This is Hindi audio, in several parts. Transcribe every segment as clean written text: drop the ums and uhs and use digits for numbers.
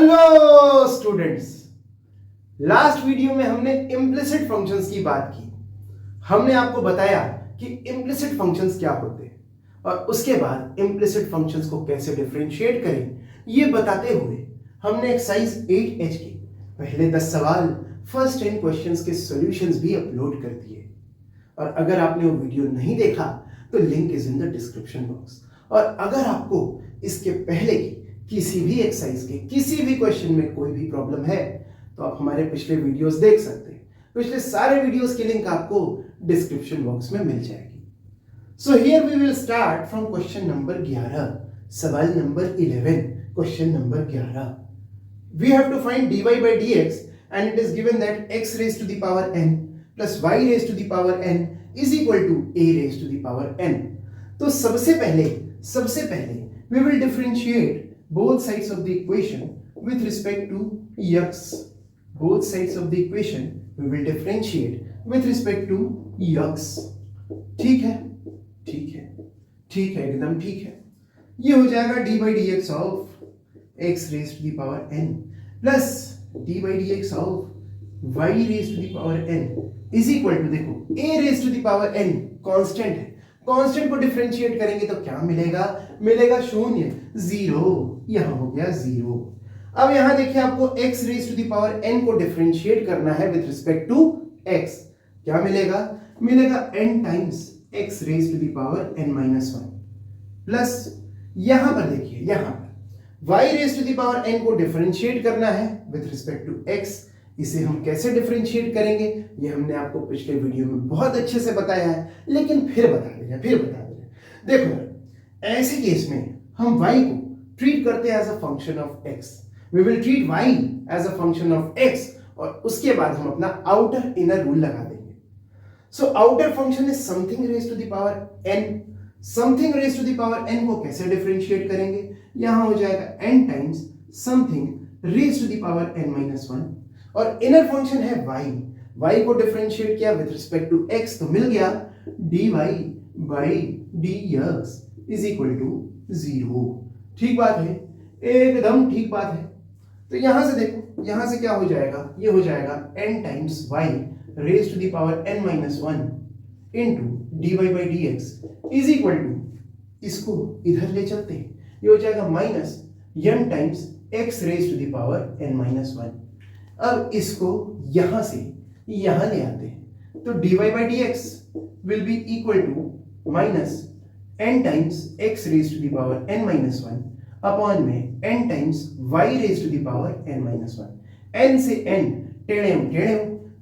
हेलो स्टूडेंट्स, लास्ट वीडियो में हमने इम्प्लिसिट फंक्शंस की बात की। हमने आपको बताया कि इम्प्लिसिट फंक्शंस क्या होते हैं और उसके बाद इम्प्लिसिट फंक्शंस को कैसे डिफरेंशिएट करें, ये बताते हुए हमने एक्सरसाइज 8H के पहले 10 सवाल, फर्स्ट 10 क्वेश्चंस के सॉल्यूशंस भी अपलोड कर दिए। और अगर आपने वो वीडियो नहीं देखा तो link is in the description box. और अगर आपको इसके पहले की किसी भी एक्सरसाइज के किसी भी क्वेश्चन में कोई भी प्रॉब्लम है तो आप हमारे पिछले वीडियोस देख सकते हैं। पिछले सारे वीडियोस की लिंक आपको डिस्क्रिप्शन बॉक्स में मिल जाएगी। So here we will start from question number 11, सवाल number 11, question number 11। We have to find dy by dx and it is given that x raised to the power n plus y raised to the power n is equal to a raised to the power n। तो सबसे पहले we will differentiate both sides of the equation with respect to x। both sides of the equation we will differentiate with respect to x। ठीक है, एकदम ठीक है। ये हो जाएगा d by dx of x raised to the power n plus d by dx of y raised to the power n is equal to, देखो a raised to the power n constant है, कांस्टेंट को डिफरेंशिएट करेंगे तो क्या मिलेगा शून्य, जीरो। यहां हो गया जीरो। अब यहां देखिए आपको x raise to the power n को डिफरेंशिएट करना है विद रिस्पेक्ट टू x। क्या मिलेगा n times x raise to the power n minus 1 plus यहां पर देखिए यहां पर y raise to the power n को डिफरेंशिएट करना है विद रिस्पेक्ट टू x। इसे हम कैसे डिफरेंशिएट करेंगे ये हमने आपको पिछले वीडियो में बहुत अच्छे से बताया है, लेकिन फिर बता दे रहे। देखो ऐसे केस में हम y को ट्रीट करते हैं as a function of x। We will treat y as a function of x और उसके बाद हम अपना आउटर इनर रूल लगा देंगे। So outer function is something raise to the power n। Something raise to the power n को कैसे डिफरेंशिएट करेंगे, यहां हो जाएगा n times something raise to the power n minus 1 और इनर फंक्शन है y को डिफरेंशिएट किया विद रिस्पेक्ट टू x तो मिल गया dy by dx is equal to 0। ठीक बात है, एकदम ठीक बात है। तो यहां से देखो, यहां से क्या हो जाएगा, ये हो जाएगा n times y raise to the power n minus 1 into dy by dx is equal to, इसको इधर ले चलते हैं, ये हो जाएगा minus n times x raise to the power n minus 1। अब इसको यहां से यहां ले आते हैं तो dy by dx will be equal to minus n times x raise to the power n minus 1 upon में n times y raise to the power n minus 1। n से n टेढ़े हो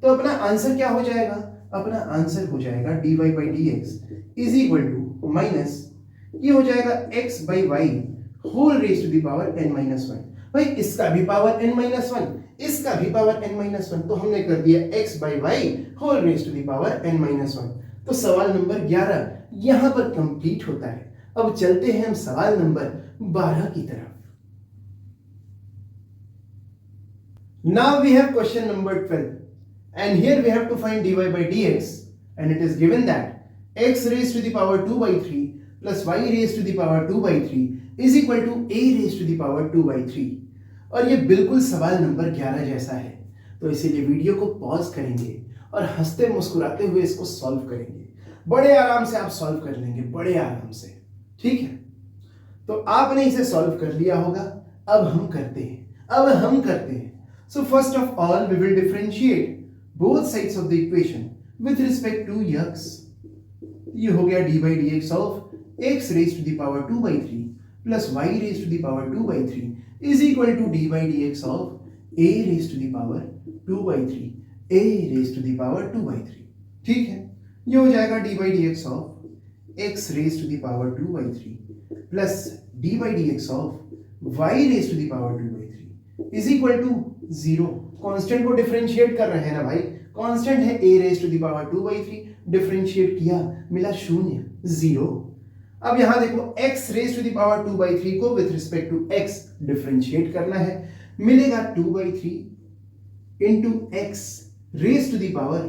तो अपना आंसर क्या हो जाएगा, अपना आंसर हो जाएगा dy by dx is equal to minus, ये हो जाएगा x by y whole raise to the power n minus 1। भाई इसका भी पावर n माइनस 1, इसका भी पावर n माइनस 1, तो हमने कर दिया x by y whole raise to the power n minus 1। तो सवाल नंबर 11 यहां पर कंप्लीट होता है। अब चलते हैं हम सवाल नंबर 12 की तरफ। Now we have question number 12 and here we have to find dy by dx and it is given that x raised to the power 2 by 3 plus y raised to the power 2 by 3 is equal to a raised to the power 2 by 3। और ये बिल्कुल सवाल नंबर 11 जैसा है, तो इसीलिए वीडियो को पॉज करेंगे और हंसते मुस्कुराते हुए इसको सॉल्व करेंगे। बड़े आराम से आप सॉल्व कर लेंगे, बड़े आराम से। ठीक है, तो आपने इसे सॉल्व कर लिया होगा। अब हम करते हैं। So first of all we will differentiate both sides of the equation with respect to x। ये हो गया dy dx of x raise to the power 2 by 3 plus y raise to the power 2 by 3 is equal to dy dx of a raised to the power 2 by 3, a raised to the power 2 by 3। ठीक है, ये हो जाएगा dy dx of x raised to the power 2 by 3 plus dy dx of y raised to the power 2 by 3 is equal to 0। Constant को डिफरेंशिएट कर रहे हैं ना भाई, कांस्टेंट है a raised to the power 2 by 3, differentiate किया मिला शून्य, 0। अब यहां देखो x raise to the power 2 by 3 को with respect to x differentiate करना है, मिलेगा 2 by 3 into x raise to the power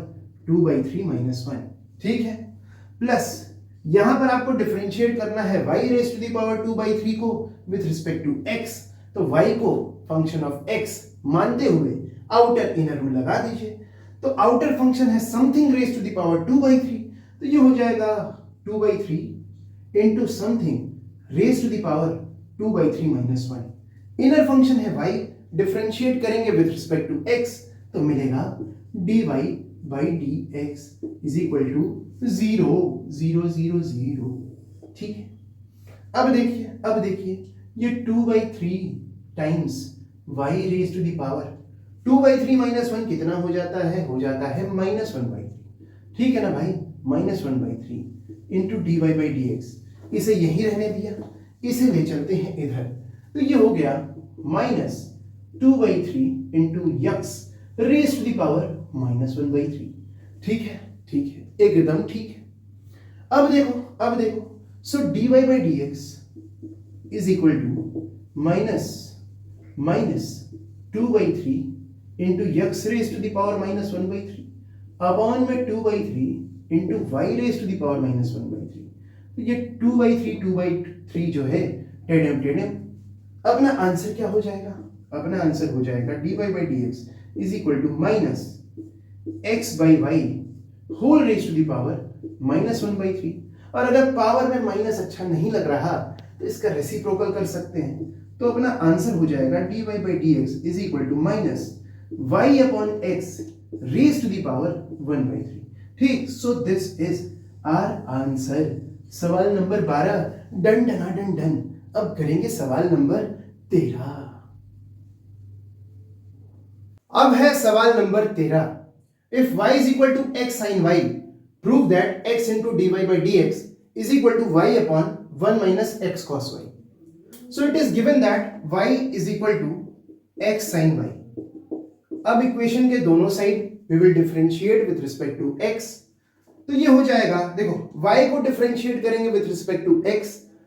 2 by 3 minus 1। ठीक है, प्लस यहां पर आपको डिफरेंशिएट करना है y raise to the power 2 by 3 को विथ रिस्पेक्ट टू x, तो y को फंक्शन ऑफ एक्स मानते हुए आउटर इनर रूल लगा दीजिए। तो आउटर फंक्शन है something raise to the power 2/3, तो ये हो जाएगा 2/3 into something raise to the power 2/3 - 1। Inner function है y, डिफरेंशिएट करेंगे विद रिस्पेक्ट टू x, तो मिलेगा dy/dx इज इक्वल टू 0 0 0 0। ठीक है, अब देखिए ये 2/3 times y raise to the power 2/3 - 1 कितना हो जाता है? हो जाता है -1/3। ठीक है ना भाई, -1/3 इंटू dy/dx। इसे यही रहने दिया, इसे ले चलते हैं इधर, तो ये हो गया -2/3 into x raise to the power -1/3। ठीक है, एकदम ठीक है। अब देखो so dy/dx is equal to -2/3 into x raise to the power -1/3 upon में 2/3 into y raise to the power -1/3। तो ये 2/3 जो है टेढ़म। अपना आंसर क्या हो जाएगा? अपना आंसर हो जाएगा dy/dx is equal to -x/y whole raise to the power -1/3। और अगर पावर में माइनस अच्छा नहीं लग रहा तो इसका रेसिप्रोकल कर सकते हैं, तो अपना आंसर हो जाएगा dy/dx is equal to -y/x raise to the power 1/3। ठीक, so this is our answer. सवाल नंबर 12 डन। अब करेंगे सवाल नंबर 13। अब है सवाल number 13। If y is equal to x sin y, prove that x into dy/dx is equal to y upon 1 minus x cos y. So it is given that y is equal to x sin y. अब इक्वेशन के दोनों side we will differentiate with respect to x. तो ये हो जाएगा, देखो y को डिफरेंशिएट करेंगे विथ रिस्पेक्ट टू x,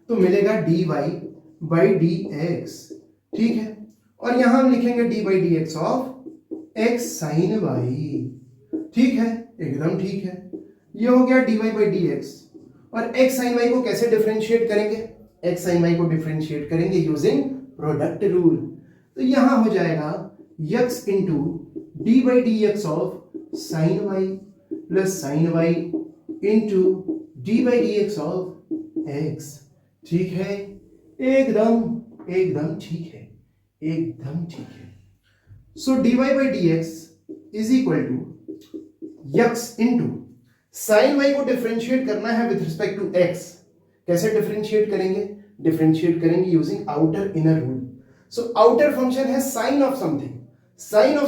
तो मिलेगा dy/dx। ठीक है, और यहां हम लिखेंगे dy/dx of x sin y। ठीक है, एकदम ठीक है। ये हो गया dy/dx, और x sin y को कैसे डिफरेंशिएट करेंगे? x sin y को डिफरेंशिएट करेंगे यूजिंग प्रोडक्ट रूल। तो यहां हो जाएगा x into dy/dx of sin y plus sin y into dy/dx of x। ठीक है, एकदम ठीक है। So dy/dx is equal to x into sine y को डिफरेंशिएट करना है विथ रिस्पेक्ट टू x। कैसे डिफरेंशिएट करेंगे? डिफरेंशिएट करेंगे using outer inner rule. So outer function है साइन ऑफ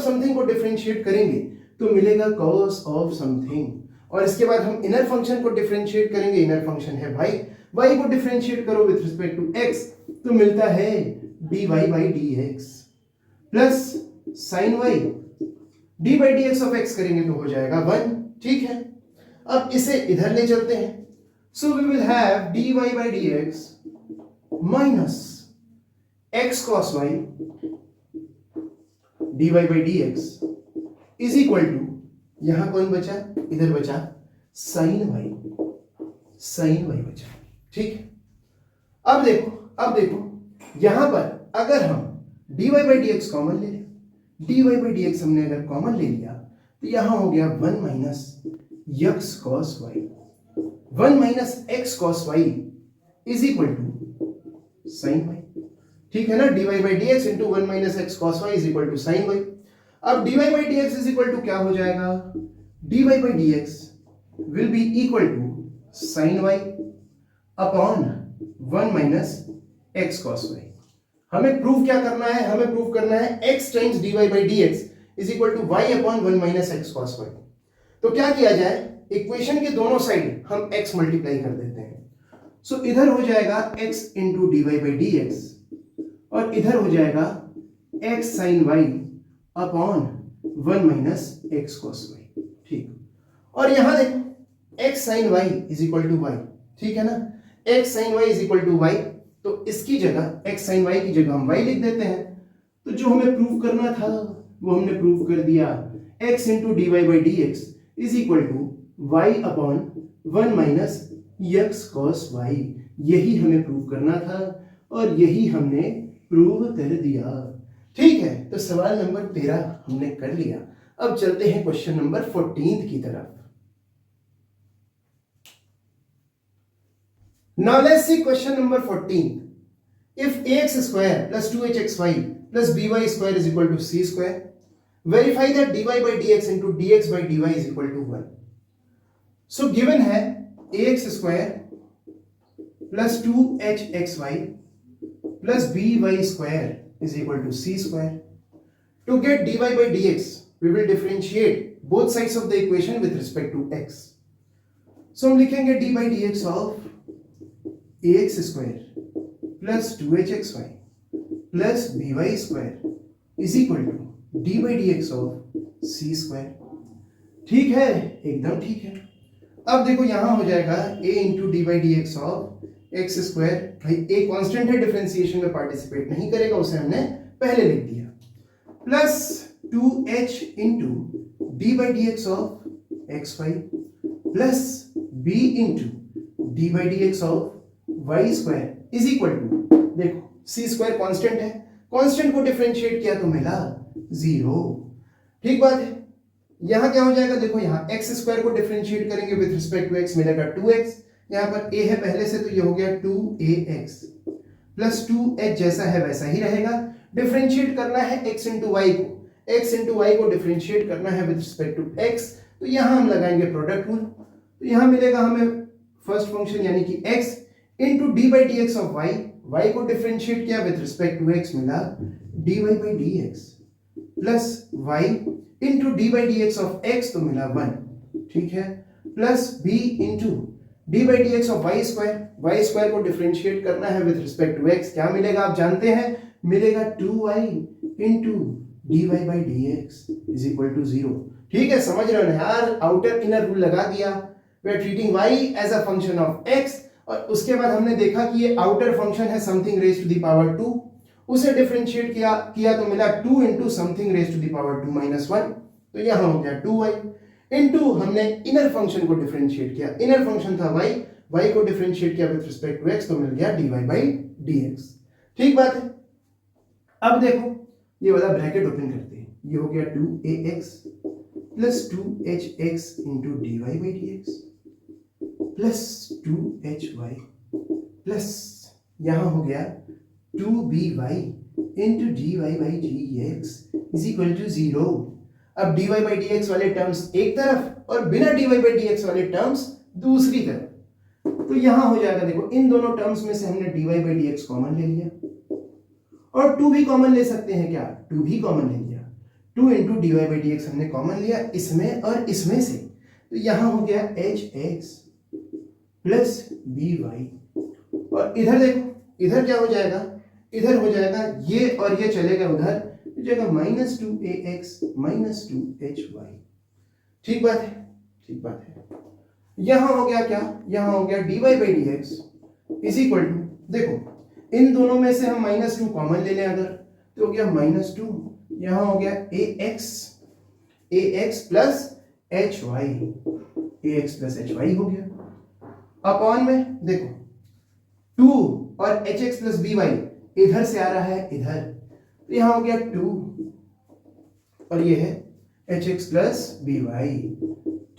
समथिंग को डिफरेंशिएट करेंगे तो मिलेगा cos ऑफ समथिंग, और इसके बाद हम इनर फंक्शन को डिफरेंशिएट करेंगे। इनर फंक्शन है y को डिफरेंशिएट करो विथ रिस्पेक्ट टू x तो मिलता है dy/dx plus sign y dy/dx of x करेंगे तो हो जाएगा 1। ठीक है, अब इसे इधर ले चलते हैं। So we will have dy/dx minus x cos y dy/dx is equal to, यहां कौन बचा? इधर बचा sin y बचा। ठीक है, अब देखो यहां पर अगर हम dy/dx कॉमन ले लें, dy/dx हमने अगर कॉमन ले लिया तो यहां हो गया 1 minus x cos y, 1 minus x cos y is equal to sin y। ठीक है ना, dy/dx into 1 minus x cos y is equal to sin y। अब dy/dx इज इक्वल टू क्या हो जाएगा? dy/dx will be equal to sin y upon 1 minus x cos y। हमें प्रूव क्या करना है? हमें प्रूव करना है x times dy/dx is equal to y upon 1 minus x cos y। तो क्या किया जाए? इक्वेशन के दोनों साइड हम x मल्टीप्लाई कर देते हैं। सो इधर हो जाएगा x इंटू dy/dx और इधर हो जाएगा x sin y upon 1 minus x cos y। ठीक, और यहां देखो x sin y is equal to y। ठीक है ना, x sin y is equal to y, तो इसकी जगह x sin y की जगह हम y लिख देते हैं। तो जो हमें प्रूव करना था वो हमने प्रूव कर दिया। x into dy/dx is equal to y upon 1 minus x cos y। यही हमें प्रूव करना था और यही हमने प्रूव कर दिया। ठीक है, तो सवाल नंबर 13 हमने कर लिया। अब चलते हैं क्वेश्चन नंबर 14 की तरफ। Now let's see question number 14. If ax square plus 2hxy plus by square is equal to c square, verify that dy by dx into dx by dy is equal to 1. So given है ax square plus 2hxy plus by square is equal to c square. To get dy by dx, we will differentiate both sides of the equation with respect to x. So हम लिखेंगे d by dx of ax square plus 2hxy plus by square is equal to d by dx of c square. ठीक है, एकदम ठीक है। अब देखो यहां हो जाएगा a into d by d x of x square. भाई a कांस्टेंट है, डिफरेंशिएशन में पार्टिसिपेट नहीं करेगा, उसे हमने पहले लिख दिया, plus 2h into d by d x of x y plus b into d by d x of y square is equal to, देखो c स्क्वायर कांस्टेंट है, कांस्टेंट को डिफरेंशिएट किया तो मिला 0। ठीक बात है। यहां क्या हो जाएगा, देखो यहां x स्क्वायर को डिफरेंशिएट करेंगे विद रिस्पेक्ट टू x, मिलेगा 2x। यहां पर a है पहले से, तो ये हो गया 2ax प्लस 2h जैसा है वैसा ही रहेगा। डिफरेंशिएट करना है x इंटू वाई को, x इंटू वाई को डिफरेंशिएट करना है विद रिस्पेक्ट टू x, तो यहां हम लगाएंगे प्रोडक्ट रूल। तो यहां मिलेगा हमें फर्स्ट फंक्शन यानी कि x into d by d x of y, y को डिफरेंशिएट किया विद रिस्पेक्ट टू x, मिला dy by d x plus y into d by d x of x, तो मिला 1। ठीक है, plus b into d by d x of y square को डिफरेंशिएट करना है विद रिस्पेक्ट टू x, क्या मिलेगा आप जानते हैं, मिलेगा 2y into d y by d x is equal to 0। ठीक है, समझ रहे हो ना यार, आउटर इनर रूल लगा दिया। We are treating y as a function of x, और उसके बाद हमने देखा कि ये आउटर फंक्शन है something raise to the power 2, उसे डिफरेंशिएट किया तो मिला 2 into something raise to the power 2 minus 1, तो यहां हो गया 2y इंटू हमने इनर फंक्शन को डिफरेंशिएट किया, इनर फंक्शन था y को डिफरेंशिएट किया विद रिस्पेक्ट टू x, तो मिल गया dy बाई dx। ठीक बात है। अब देखो ये वाला ब्रैकेट ओपन करते हैं, ये हो गया 2ax plus 2hx into dy by dx plus 2hy plus यहां हो गया 2by into dy by dx is equal to 0। अब dy बाई dx वाले टर्म्स एक तरफ और बिना dy बाई dx वाले टर्म्स दूसरी तरफ, तो यहां हो जाएगा, देखो इन दोनों टर्म्स में से हमने dy बाई dx कॉमन ले लिया, और 2 भी कॉमन ले सकते हैं, क्या 2 भी कॉमन ले लिया, 2 इंटू dy बाई dx हमने कॉमन लिया इसमें और इसमें से, तो यहां हो गया hx प्लस by, और इधर देखो इधर क्या हो जाएगा, इधर हो जाएगा ये और ये चलेगा उधर, हो जाएगा माइनस 2ax माइनस 2hy। ठीक बात है, ठीक बात है। यहां हो गया क्या, यहां हो गया dy by dx is equal to, देखो इन दोनों में से हम माइनस 2 कॉमन ले लें अगर, तो हो गया माइनस 2, यहां हो गया ax plus hy, ax plus hy हो गया, अपॉन में देखो 2 और hx प्लस by इधर से आ रहा है इधर, तो यहां हो गया 2 और ये है hx प्लस by।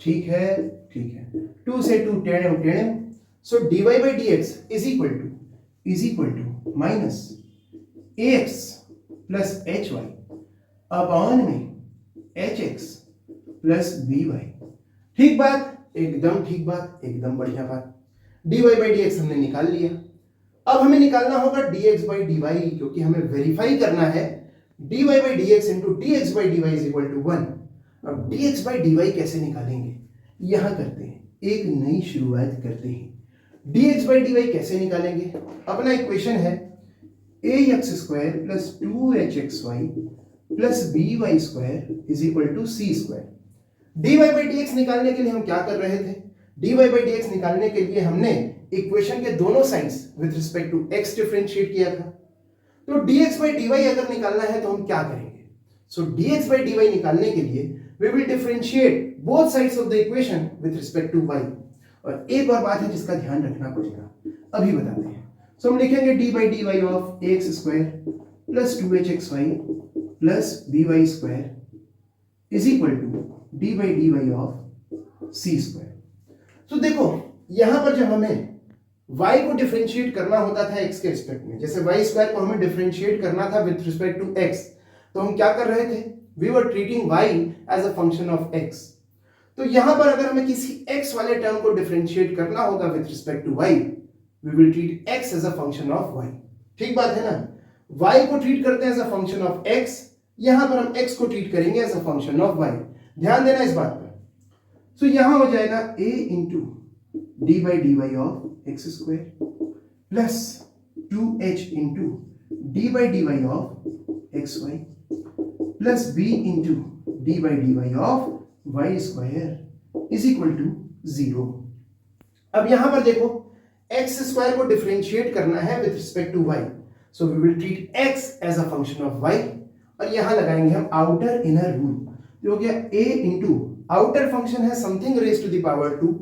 ठीक है, ठीक है, 2 से 2 टेढ़े, so dy by dx is equal to minus ax plus hy upon में hx प्लस by। ठीक बात, एकदम ठीक बात, एकदम बढ़िया बात। dy बाई dx हमने निकाल लिया, अब हमें निकालना होगा dx बाई dy, क्योंकि हमें वेरीफाई करना है dy by dx into dx by dy is equal to 1। अब dx बाई dy कैसे निकालेंगे, यहां करते हैं, एक नई शुरुआत करते हैं। dx बाई dy कैसे निकालेंगे, अपना इक्वेशन है ax square plus 2hxy plus by square is equal to c square. dy by dx निकालने के लिए हम क्या कर रहे थे, dy बाई dx निकालने के लिए हमने इक्वेशन के दोनों sides with respect to x differentiate किया था, तो dx बाई dy अगर निकालना है तो हम क्या करेंगे, सो dx बाई dy निकालने के लिए we will differentiate both sides of the equation with respect to y। और एक और बात है जिसका ध्यान रखना पड़ेगा, अभी बताते हैं। सो हम लिखेंगे d by dy of ax square plus 2hxy plus b y square is equal to d by d y of c square. तो देखो यहां पर जब हमें y को डिफरेंशिएट करना होता था x के रिस्पेक्ट में, जैसे y स्क्वायर को हमें डिफरेंशिएट करना था विथ रिस्पेक्ट टू x, तो हम क्या कर रहे थे, we were treating y as a function of x। तो यहां पर अगर हमें किसी x वाले टर्म को डिफरेंशिएट करना होगा with respect to y, we will treat x as a function of y। ठीक बात है ना, y को ट्रीट करते हैं as a function of x, यहां पर हम x को ट्रीट करेंगे as a function of y। ध्यान देना इस बात पर। सो यहां हो जाएगा a into d by d y of x square plus 2h into d by d y of x y plus b into d by d y of y square is equal to 0। अब यहां पर देखो एक्स स्क्वायर को डिफरेंशिएट करना है with respect to y, so we will treat x as a function of y, और यहां लगाएंगे हम आउटर इनर रूल, जो हो गया a इंटू आउटर फंक्शन है something raise to the power 2,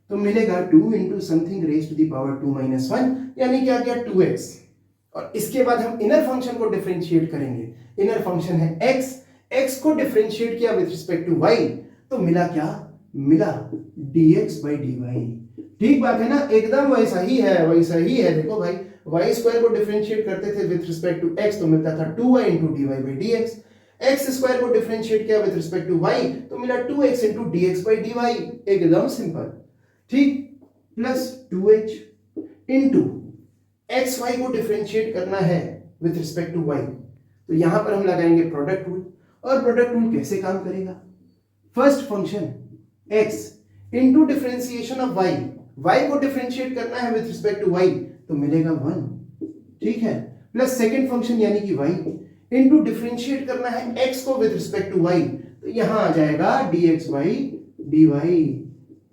तो मिलेगा 2 into something raise to the power 2 minus 1, यानी क्या गया 2x। और इसके बाद हम इनर फंक्शन को डिफरेंशिएट करेंगे, इनर फंक्शन है x, x को डिफरेंशिएट किया विथ रिस्पेक्ट टू y, तो मिला क्या, मिला dx by dy। ठीक बात है ना, एकदम वैसा ही है, वैसा ही है। देखो भाई y स्क्वायर को डिफरेंशिएट करते थे विथ रिस्पेक्ट टू x, तो मिलता था 2y into dy by dx, x square को डिफरेंशिएट किया विथ रिस्पेक्ट टू y, तो मिला 2x into dx by dy, एकदम सिंपल। ठीक, plus 2h into x y को डिफरेंशिएट करना है विथ रिस्पेक्ट टू y, तो यहां पर हम लगाएंगे प्रोडक्ट रूल। और प्रोडक्ट रूल कैसे काम करेगा, first function x into differentiation of y, y को डिफरेंशिएट करना है विथ रिस्पेक्ट टू y, तो मिलेगा 1, ठीक है, प्लस सेकेंड फंक्शन यानी कि y इंटू डिफरेंशिएट करना है x को विथ रिस्पेक्ट टू y, तो यहां आ जाएगा dx by dy।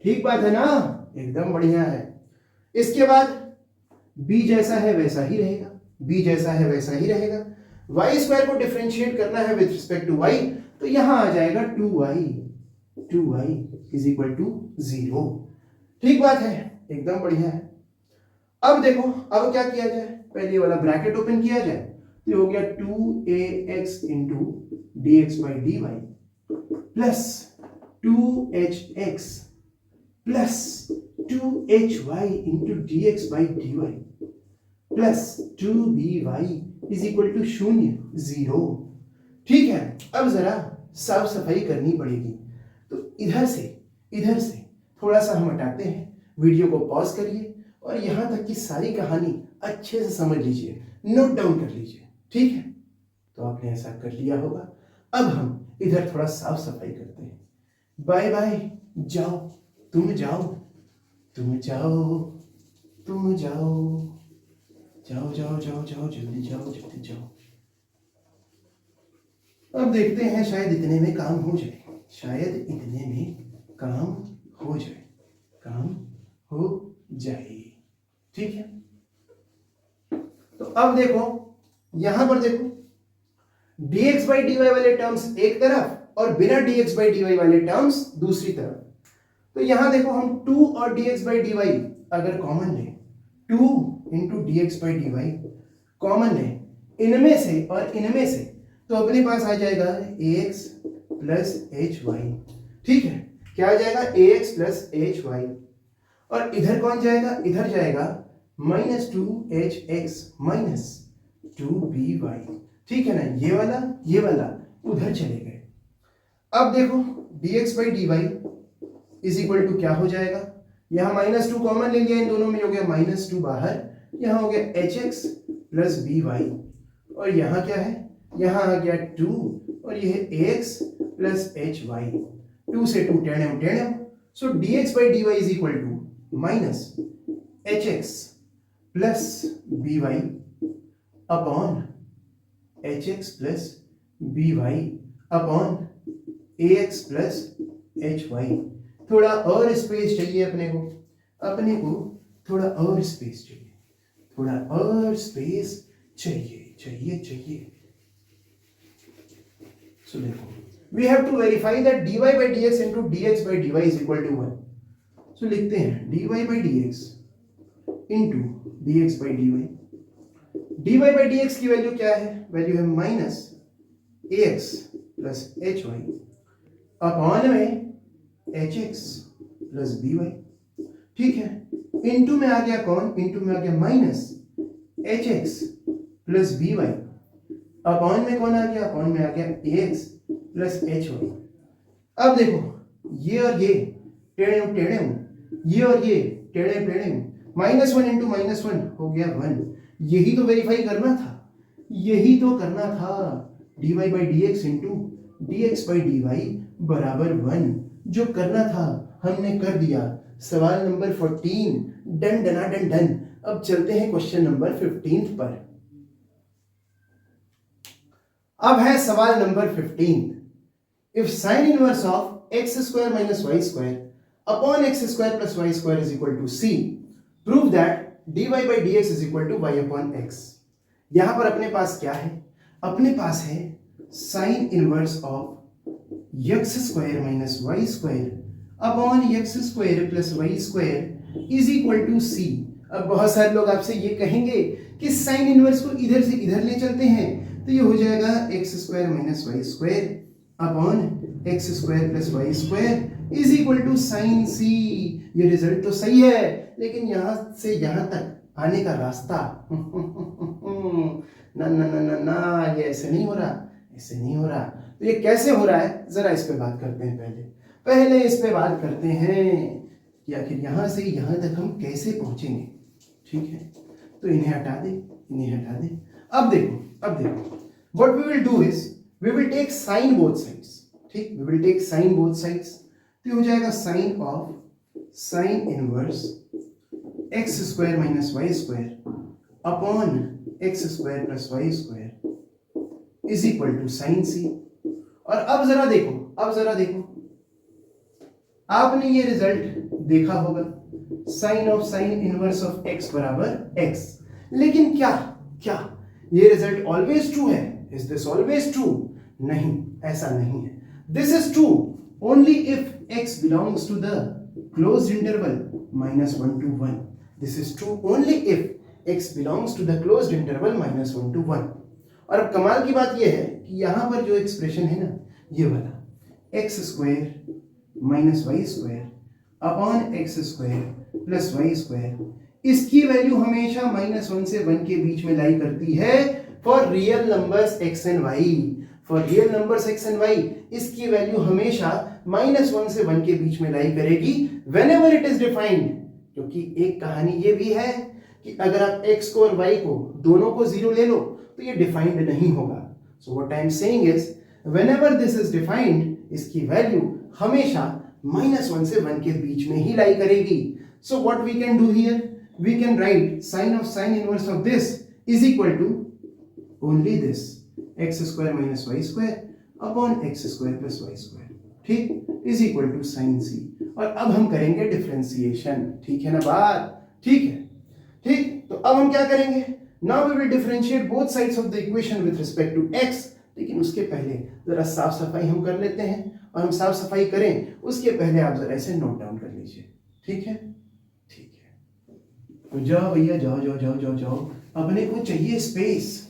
ठीक बात है ना, एकदम बढ़िया है। इसके बाद b जैसा है वैसा ही रहेगा, b जैसा है वैसा ही रहेगा, y स्क्वायर को डिफरेंशिएट करना है विथ रिस्पेक्ट टू y, तो यहां आ जाएगा 2y इज इक्वल टू 0। ठीक बात है, एकदम बढ़िया है। अब देखो, अब क्या किया जाए, पहले वाला ब्रैकेट ओपन किया जाए, तो हो गया 2ax into d x by d y plus 2hx plus 2hy into d x by d y plus 2by is equal to 0। ठीक है, अब जरा साफ सफाई करनी पड़ेगी, तो इधर से थोड़ा सा हम हटाते हैं, वीडियो को पॉज करिए और यहां तक की सारी कहानी अच्छे से समझ लीजिए, नोट डाउन कर लीजिए। ठीक है, तो आपने ऐसा कर लिया होगा। अब हम इधर थोड़ा साफ सफाई करते हैं। बाय बाय, जाओ, तुम जाओ, तुम जाओ, तुम जाओ, जाओ जाओ जाओ जाओ, जल्दी जाओ, जल्दी जाओ। अब देखते हैं, शायद इतने में काम हो जाए, शायद इतने में काम हो जाए, काम हो जाए। ठीक है, तो अब देखो, यहां पर देखो, dx by dy वाले टर्म्स एक तरफ और बिना dx by dy वाले टर्म्स दूसरी तरफ। तो यहां देखो, हम 2 और dx by dy अगर कॉमन लें, 2 into dx by dy common लें इनमें से और इनमें से, तो अपने पास आ जाएगा ax प्लस hy। ठीक है, क्या आ जाएगा, ax प्लस hy, और इधर कौन जाएगा, इधर जाएगा माइनस 2hx माइनस 2by। ठीक है ना, ये वाला उधर चले गए। अब देखो dx by dy is equal to क्या हो जाएगा, यहां -2 कॉमन ले लिया, इन दोनों में हो गया -2 बाहर, यहां हो गया hx प्लस by, और यहां क्या है, यहां आ गया 2 और ये है ax प्लस hy, 2 से 2 टेढ़े, so dx by dy is equal to minus hx plus by upon hx plus by upon ax plus hy। थोड़ा और स्पेस चाहिए अपने को थोड़ा और स्पेस चाहिए, थोड़ा और स्पेस चाहिए। सो देखो, we have to verify that dy by dx into dx by dy is equal to 1। So लिखते हैं dy by dx into dx by dy। dy by dx की वैल्यू क्या है, वैल्यू है ax प्लस hy अपॉन में hx प्लस by, ठीक है। इनटू में आ गया कौन, इनटू में आ गया minus hx plus by, upon में कौन आ गया, अपॉन में आ गया ax प्लस hy। अब देखो ये और ये टेढ़े टेढ़े, ये और ये टेढ़े टेढ़े, -1 इंटू -1 हो गया 1। यही तो वेरीफाई करना था, यही तो करना था। dy by d x into d x by d y बराबर 1, जो करना था हमने कर दिया। सवाल नंबर 14 डन डना डन डन। अब चलते हैं क्वेश्चन नंबर 15 पर। अब है सवाल number 15। If sine inverse of x square minus y square upon x square plus y square is equal to c, prove that dy by d x is equal to y upon x. यहां पर अपने पास क्या है, अपने पास है sine inverse of x square minus y square upon x square plus y square is equal to c. अब बहुत सारे लोग आपसे ये कहेंगे कि साइन इनवर्स को इधर से इधर ले चलते हैं, तो ये हो जाएगा x square minus y square upon x square plus y square is equal to sine c. ये रिजल्ट तो सही है, लेकिन यहां से यहां तक आने का रास्ता ना ना ना ना ना, ये ऐसे नहीं हो रहा, ऐसे नहीं हो रहा। तो ये कैसे हो रहा है, जरा इस पे बात करते हैं। पहले इस पे बात करते हैं कि आखिर यहां से यहां तक हम कैसे पहुंचेंगे, ठीक है। तो इन्हें हटा दे, इन्हें हटा दे। अब देखो what we will do is we will take sine both sides, ठीक, we will take sine both sides. तो हो जाएगा sine of sine inverse x square minus y square upon x square plus y square is equal to sine c. और अब जरा देखो आपने ये रिजल्ट देखा होगा, sine of sine inverse of x बराबर एक्स। लेकिन क्या ये रिजल्ट ऑलवेज ट्रू है? Is this always true? नहीं, ऐसा नहीं है। This is true only if x belongs to the closed interval -1 to 1। This is true only if x belongs to the closed interval -1 to 1। और अब कमाल की बात यह है कि यहां पर जो एक्सप्रेशन है ना, ये वाला x square minus y square upon x square plus y square, इसकी वैल्यू हमेशा -1 से 1 के बीच में लाई करती है for real numbers x and y। For real numbers x and y इसकी वैल्यू हमेशा -1 से 1 के बीच में लाई करेगी व्हेनेवर इट इज डिफाइंड। क्योंकि एक कहानी ये भी है कि अगर आप x को और y को दोनों को 0 ले लो तो ये डिफाइंड नहीं होगा। So what I am saying is whenever this is defined, इसकी वैल्यू हमेशा -1 से 1 के बीच में ही लाई करेगी। So what we can do here, we can write sine of sine inverse of this is equal to only this x square minus y square upon x square plus y square, ठीक, is equal to sine c. और अब हम करेंगे डिफरेंशिएशन, ठीक है ना बात, ठीक है, ठीक। तो अब हम क्या करेंगे, now we will differentiate both sides of the equation with respect to x. लेकिन उसके पहले जरा साफ सफाई हम कर लेते हैं, और हम साफ सफाई करें उसके पहले आप जरा ऐसे नोट डाउन कर लीजिए, ठीक है, ठीक है। तो जाओ भैया, जाओ जाओ जाओ जाओ जाओ, अपने को चाहिए स्पेस,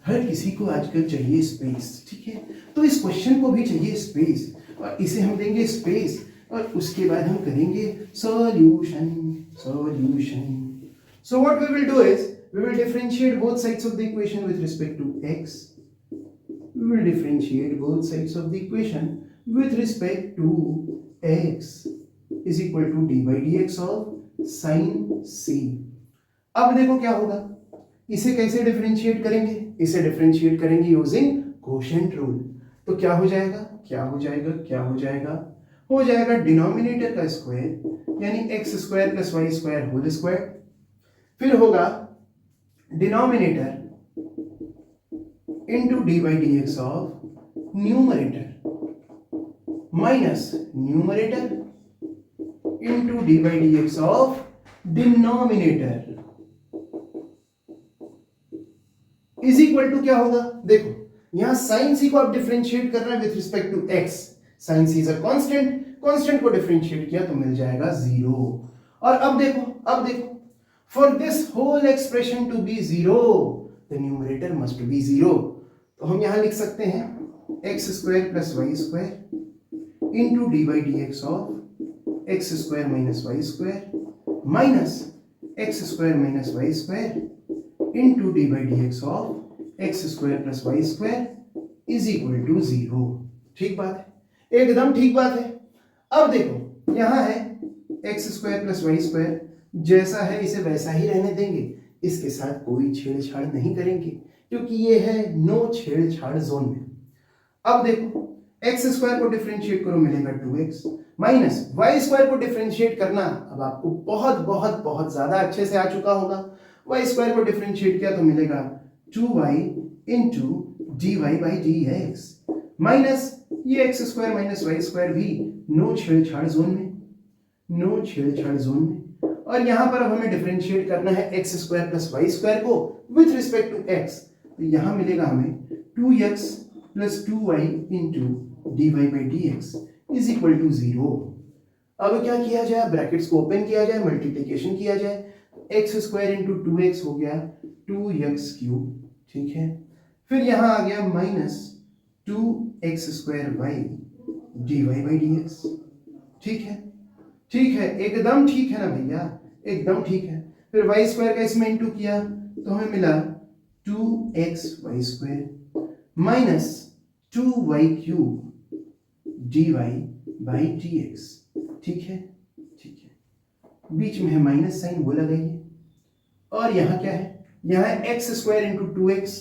हर किसी को आजकल चाहिए स्पेस, ठीक है। तो इस क्वेश्चन को भी चाहिए स्पेस, और इसे हम देंगे स्पेस, और उसके बाद हम करेंगे solution. So what we will do is we will differentiate both sides of the equation with respect to x. We will differentiate both sides of the equation with respect to x is equal to d by dx of sin c। अब देखो क्या होगा, इसे कैसे डिफरेंशिएट करेंगे, इसे डिफरेंशिएट करेंगे यूजिंग कोशेंट रूल। तो क्या हो जाएगा, हो जाएगा डिनोमिनेटर का स्क्वायर यानी x square plus y square whole square, फिर होगा denominator into d by dx of numerator minus numerator into d by dx of denominator is equal to क्या होगा, देखो यहां साइन सी को आप डिफरेंशिएट कर रहे हैं with respect to x. Sine c is a constant, constant को डिफरेंशिएट किया तो मिल जाएगा 0। और अब देखो for this whole expression to be 0 the numerator must be 0। तो हम यहां लिख सकते हैं x square plus y square into d by d x of x square minus y square minus x square minus y square into d by d x of x square plus y square is equal to 0। ठीक बात है, एकदम ठीक बात है। अब देखो यहां है x square plus y square, जैसा है इसे वैसा ही रहने देंगे, इसके साथ कोई छेड़छाड़ नहीं करेंगे क्योंकि ये है नो छेड़छाड़ जोन में। अब देखो एक्स स्क्वायर को डिफरेंशिएट करो मिलेगा 2x माइनस वाई स्क्वायर को डिफरेंशिएट करना अब आपको बहुत बहुत बहुत ज्यादा अच्छे से आ चुका होगा। वाई स्क्वायर को डिफरेंशिएट किया तो मिलेगा 2y into d y by d x minus ये x square minus y square भी नो छेड़छाड़ जोन में, नो छेड़छाड़ जोन में। और यहां पर अब हमें डिफरेंशिएट करना है x square plus y square को विथ रिस्पेक्ट टू एक्स, तो यहां मिलेगा हमें 2x plus 2y into d y by d x is equal to 0। अब क्या किया जाए, ब्रैकेट्स को ओपन किया जाए, मल्टीप्लीकेशन किया जाए, एक्स स्क्वायर इंटू 2x हो गया 2x क्यूब, ठीक है। फिर यहां आ गया minus 2x square y d y by d x, ठीक है, ठीक है, एकदम ठीक है ना भैया, एकदम ठीक है। फिर वाई स्क्वायर का इसमें इंटू किया तो हमें मिला 2x y square minus 2y cube d y by d x, ठीक है, ठीक है। बीच में है माइनस साइन, वो लगाइए। और यहां क्या है, यहां है एक्स स्क्वायर इंटू 2x,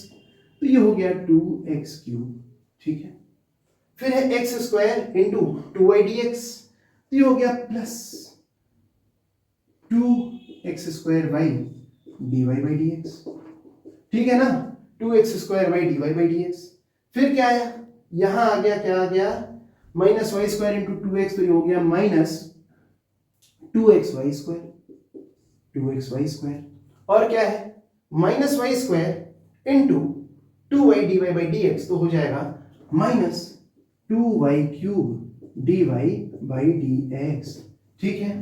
तो ये हो गया 2x क्यूब, ठीक है। फिर है x square into 2y dx, तो ये हो गया plus 2x square y d y by d x, ठीक है ना, 2x square y d y by d x. फिर क्या आया, यहां आ गया, क्या आ गया, minus y square into 2x, तो ये हो गया minus 2x y square, 2x y square. और क्या है, minus y square into 2y d y by d x, तो हो जाएगा minus 2y cube d y by d x, ठीक है।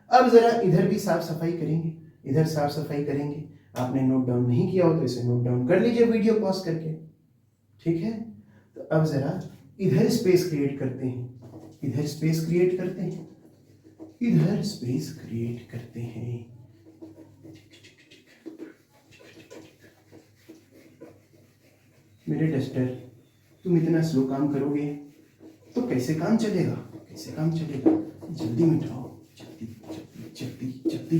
अब जरा इधर भी साफ सफाई करेंगे, इधर साफ सफाई करेंगे। आपने नोट डाउन नहीं किया हो तो इसे नोट डाउन कर लीजिए वीडियो पॉज करके, ठीक है। तो अब जरा इधर स्पेस क्रिएट करते हैं, इधर स्पेस क्रिएट करते हैं, इधर स्पेस क्रिएट करते हैं। मेरे डस्टर, तुम इतना स्लो काम करोगे तो कैसे काम चलेगा, कैसे काम चलेगा, जल्दी मिटाओ, जल्दी जल्दी जल्दी जल्दी।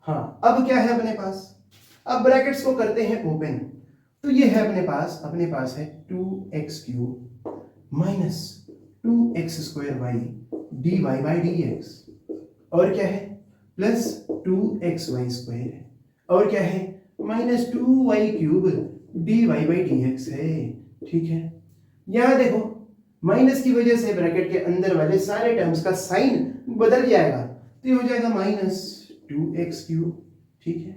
हाँ, अब क्या है अपने पास, अब ब्रैकेट्स को करते हैं ओपन, तो ये है अपने पास है 2x cube minus 2x square y d y by d x, और क्या है प्लस 2x वाई स्क्वायर है, और क्या है minus 2y cube d y by d x है, ठीक है। यहां देखो माइनस की वजह से ब्रैकेट के अंदर वाले सारे टर्म्स का साइन बदल जाएगा, तो ये हो जाएगा माइनस 2x क्यूब, ठीक है,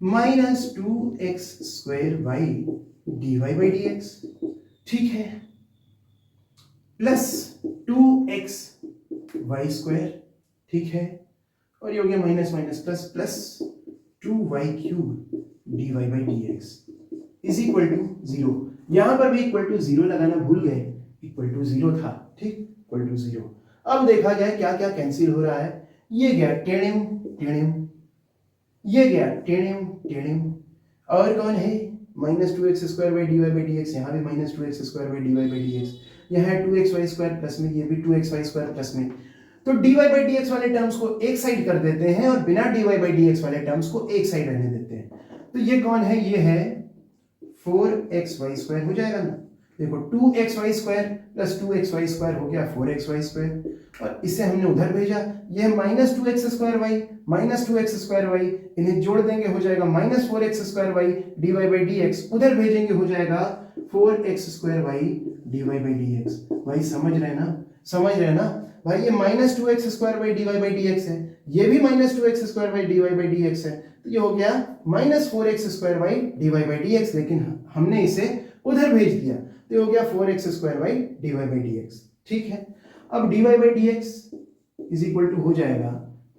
minus 2x square y d y by d x, ठीक है, प्लस 2x वाई स्क्वायर, ठीक है, और ये हो गया minus minus plus plus 2y cube d y by d x is equal to 0। यहां पर भी इक्वल टू 0 लगाना भूल गए, इक्वल टू 0 था, ठीक, इक्वल टू 0। अब देखा जाए क्या क्या कैंसिल हो रहा है, ये गया टेढ़िम टेढ़िम, ये गया टेढ़िम टेढ़िम, और कौन है minus 2x square by d y by d x, यहाँ भी minus 2x square by d y by d x, यहाँ है 2x वाई स्क्वायर प्लस में, ये भी 2x वाई स्क्वायर प्लस में। तो d y by d x वाले टर्म्स को एक साइड कर देते हैं और बिना d y by d x वाले टर्म्स को एक साइड रहने देते हैं। तो ये कौन है, ये है 4x वाई स्क्वायर हो जाएगा ना, देखो 2x y square plus 2x y square हो गया 4x वाई स्क्वायर, और इसे हमने उधर भेजा, यह minus 2x square y minus 2x square y, इन्हें जोड़ देंगे हो जाएगा minus 4x square y d y by d x, उधर भेजेंगे हो जाएगा 4x square y d y by d x. भाई समझ रहे ना, समझ रहे ना भाई, ये minus 2x square by d y by d x है, ये भी minus 2x square by d y by d x है, तो ये हो गया minus 4x square by d y by d x, लेकिन हमने इसे उधर भेज दिया, तो ये हो गया 4x square by d y by d x, ठीक है। अब d y by d x is equal to हो जाएगा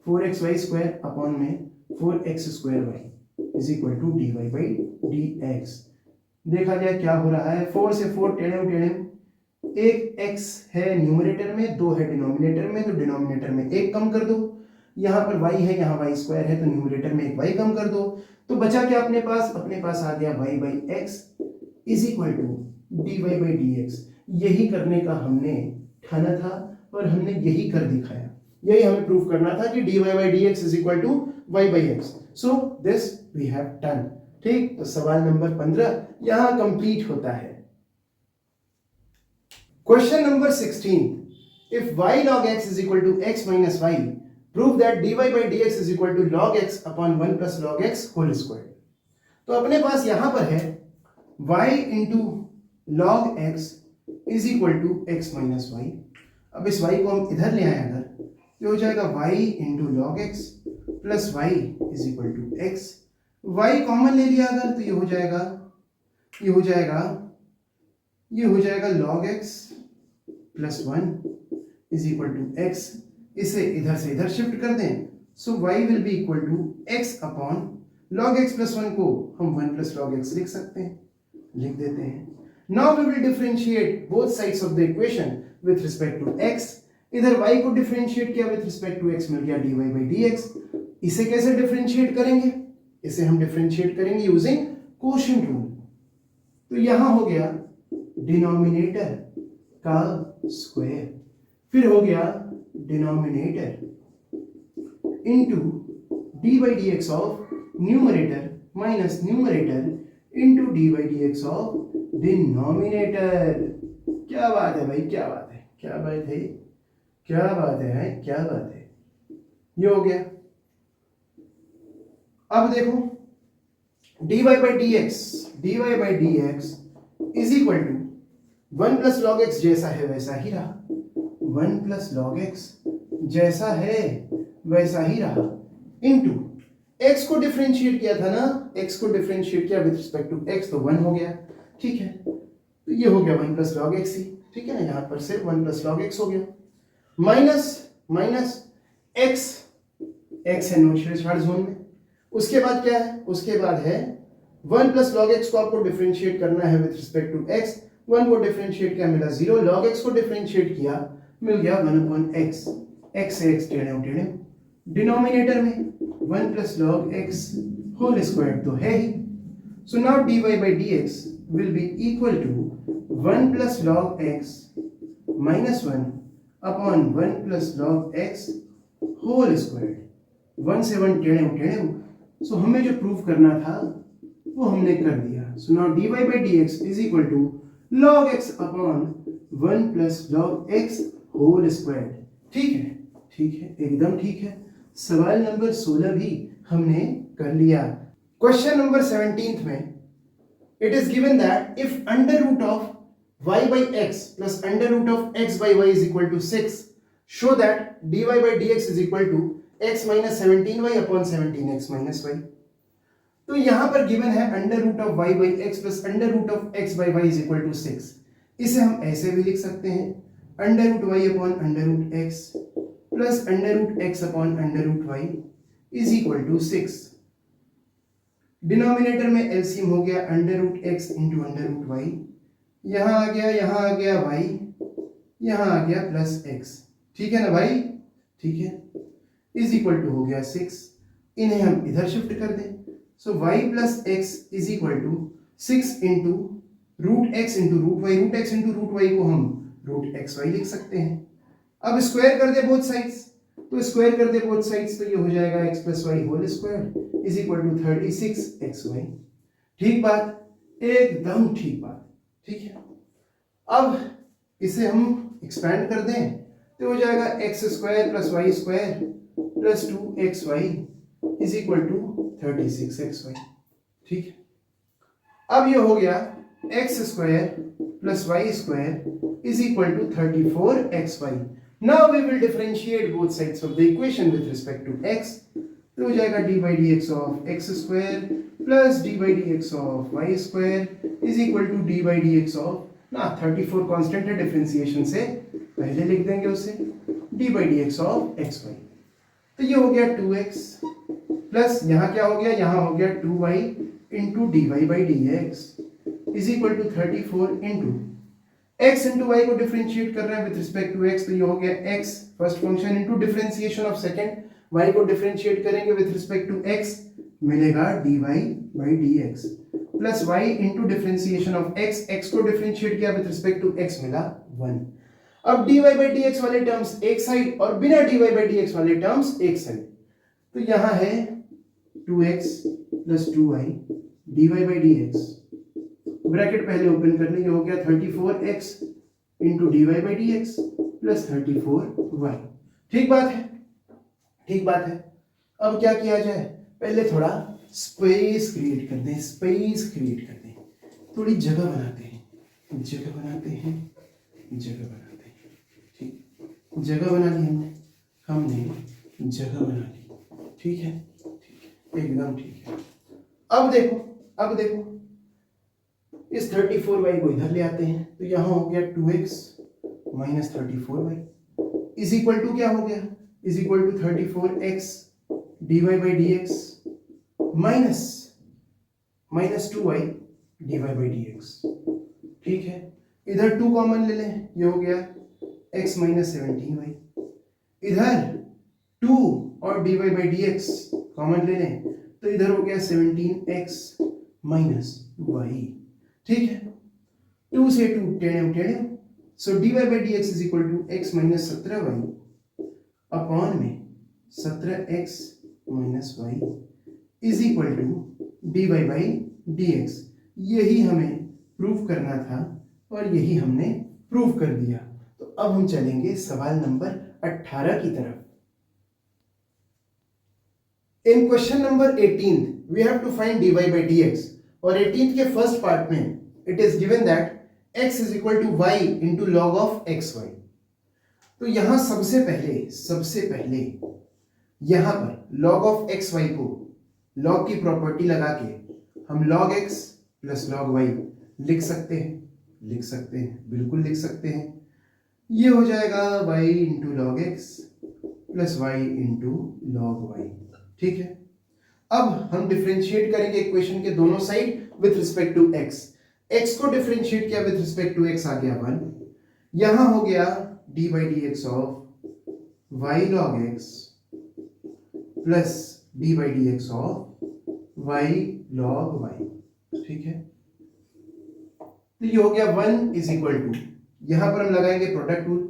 4x वाई स्क्वायर अपॉन में 4x square y is equal to d y by d x, देखा जाए क्या हो रहा है, 4 से 4 टेढ़म टेढ़म, एक x है न्यूमरेटर में, 2 है डिनोमिनेटर में, तो डिनोमिनेटर में एक कम कर दो, यहाँ पर y है, यहाँ y स्क्वायर है, तो न्यूमरेटर में एक y कम कर दो, तो बचा क्या अपने पास आ गया y by x is equal to d y by d x. यही करने का हमने ठाना था और हमने यही कर दिखाया, यही हमें प्रूव करना था कि d y by d x is equal to y by x. So this we have done. ठीक, तो सवाल नंबर 15 यहां कंप्लीट होता है। Question number 16, if y log x is equal to x minus y, prove that dy by dx is equal to log x upon 1 plus log x whole square। तो अपने पास यहां पर है y into log x is equal to x minus y। अब इस y को हम इधर ले आए अगर, तो हो जाएगा y into log x plus y is equal to x। y common ले लिया अगर, तो ये हो जाएगा log x plus 1 is equal to x। इसे इधर से इधर शिफ्ट कर दें, so y will be equal to x upon log x plus 1 को हम 1 प्लस log x लिख सकते हैं, लिख देते हैं। Now we will differentiate both sides of the equation with respect to x। इधर y को डिफरेंशिएट किया विथ रिस्पेक्ट टू x, मिल गया dy बाई dx। इसे कैसे डिफरेंशिएट करेंगे? इसे हम डिफरेंशिएट करेंगे यूजिंग कोशेंट रूल। तो यहां हो गया डिनोमिनेटर का स्क्वायर, फिर हो गया denominator into d by d x of numerator minus numerator into d by d x of denominator. क्या बात है भाई, क्या बात है, क्या बात है, क्या बात है, क्या बात है। ये हो गया। अब देखो dy by d x is equal to 1 plus log x जैसा है वैसा ही रहा, 1 प्लस लॉग एक्स जैसा है वैसा ही रहा, इनटू x को डिफरेंशिएट किया था ना, x को डिफरेंशिएट किया विद रिस्पेक्ट टू x, तो 1 हो गया। ठीक है, तो ये हो गया 1 प्लस लॉग एक्स ही। ठीक है ना, यहां पर सिर्फ 1 प्लस लॉग एक्स हो गया, माइनस x है नो छेड़छाड़ जोन में। उसके बाद क्या है? उसके बाद है 1 प्लस लॉग एक्स को आपको डिफरेंशिएट करना है विद रिस्पेक्ट टू x। 1 को डिफरेंशिएट किया मिला 0, log x को डिफरेंशिएट किया मिल गया 1 अपॉन x। x से x टेढ़े डिनोमिनेटर में 1 plus log x whole square तो है ही। So now dy by dx will be equal to 1 plus log x minus 1 upon 1 plus log x whole square. 1 से 1 टेढ़े। सो हमें जो प्रूव करना था वो हमने कर दिया। So now dy by dx is equal to log x upon 1 plus log x whole square. ठीक है, एकदम ठीक है। सवाल नंबर 16 भी हमने कर लिया। क्वेश्चन नंबर 17 में it is given that if under root of y by x plus under root of x by y is equal to 6, show that dy by dx is equal to x minus 17y upon 17x minus y। तो यहां पर गिवन है under root of y by x plus under root of x by y is equal to 6। इसे हम ऐसे भी लिख सकते हैं under root y upon under root x plus under root x upon under root y is equal to 6। Denominator में एलसीएम हो गया under root x into under root y, यहां आ गया y, यहां आ गया प्लस x। ठीक है ना भाई? ठीक है, इज इक्वल टू हो गया 6। इन्हें हम इधर शिफ्ट कर दें, so y plus x is equal to 6 into root x into root y. Root x into root y को हम रूट एक्स वाई लिख सकते हैं। अब स्क्वायर कर दे बोथ साइड्स, तो स्क्वायर कर दे बोथ साइड्स, तो ये हो जाएगा x plus y whole square is equal to 36xy। ठीक बात, एकदम ठीक बात। ठीक है, अब इसे हम एक्सपेंड कर दें तो हो जाएगा x square plus y square plus 2xy is equal to 36xy। ठीक है, अब ये हो गया x square plus y square is equal to 34xy। Now we will differentiate both sides of the equation with respect to x। तो हो जाएगा d by d x of x square plus d by d x of y square is equal to d by d x of ना 34 कांस्टेंट है, डिफरेंशिएशन से पहले लिख देंगे उसे, d by d x of x y. तो ये हो गया 2x प्लस यहाँ क्या हो गया, यहाँ हो गया 2y into d y by d x is equal to 34 into x into y को डिफरेंशिएट कर रहे हैं विद रिस्पेक्ट टू x, तो ये हो गया x first function into differentiation of second, y को डिफरेंशिएट करेंगे विद रिस्पेक्ट टू x, मिलेगा dy by dx plus y into differentiation of x, x को डिफरेंशिएट किया विद रिस्पेक्ट टू x, मिला 1। अब dy बाई dx वाले टर्म्स एक साइड और बिना dy बाई dx वाले टर्म्स एक साइड, तो यहां है 2x plus 2y dy by dx, bracket पहले ओपन कर लेंगे, हो गया 34x into d y by d x plus 34y। ठीक बात है, ठीक बात है। अब क्या किया जाए, पहले थोड़ा स्पेस क्रिएट कर दें, स्पेस क्रिएट कर दें, थोड़ी जगह बनाते हैं, जगह बनाते हैं, जगह बनाते हैं। ठीक, जगह बना ली हमने जगह बना ली। ठीक है, ठीक है, एकदम ठीक है। अब देखो, अब देखो इस 34y को इधर ले आते हैं, तो यहां हो गया 2x minus 34y is equal to क्या हो गया, is equal to 34x dy by dx minus 2y dy by dx। ठीक है, इधर 2 कॉमन ले लें, ये हो गया x माइनस 17y, इधर 2 और dy बाई dx कॉमन ले लें, तो इधर हो गया 17x माइनस y। ठीक है, 2 से 2 टेढ़े, so dy by dx is equal to x minus 17y upon में 17x minus y is equal to dy by dx। यही हमें प्रूव करना था और यही हमने प्रूव कर दिया। तो अब हम चलेंगे सवाल नंबर 18 की तरफ। In question number 18 we have to find dy by dx, और 18th के फर्स्ट पार्ट में it is given that x is equal to y into log of xy। तो यहां सबसे पहले यहां पर लॉग ऑफ xy को लॉग की प्रॉपर्टी लगा के हम log x plus log y लिख सकते हैं, बिल्कुल लिख सकते हैं। ये हो जाएगा y into log x plus y into log y। ठीक है, अब हम डिफरेंशिएट करेंगे इक्वेशन के दोनों side with respect to x। x को डिफरेंशिएट किया विथ रिस्पेक्ट टू x, आ गया 1, यहां हो गया d by d x of y log x plus d by d x of y log y। ठीक है, तो ये हो गया 1 इज इक्वल टू, यहां पर हम लगाएंगे प्रोडक्ट रूल,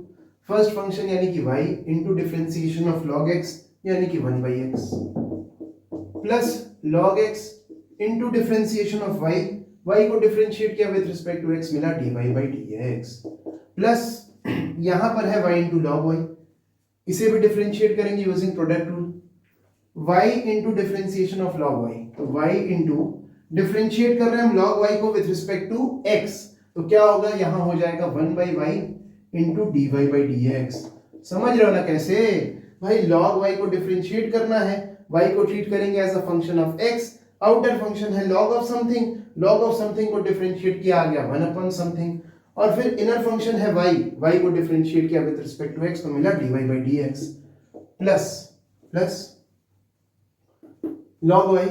फर्स्ट फंक्शन यानी कि y into differentiation of log x यानी कि 1 by x plus log x into differentiation of y, y को डिफरेंशिएट किया विद रिस्पेक्ट टू x, मिला dy बाई dx प्लस यहां पर है y इंटू log y, इसे भी डिफरेंशिएट करेंगे using product rule, y into differentiation of log y, तो y इंटू डिफरेंशिएट कर रहे हैं हम log y को विद रिस्पेक्ट टू x, तो क्या होगा, यहां हो जाएगा 1 by y into dy by dx। समझ रहे हो ना कैसे भाई, log y को डिफरेंशिएट करना है, y को ट्रीट करेंगे as a function of x, outer function है log of something, log of something को डिफरेंशिएट किया आ गया 1 अपॉन समथिंग, और फिर इनर फंक्शन है y को डिफरेंशिएट किया विद रिस्पेक्ट टू x, तो मिला dy by dx plus log y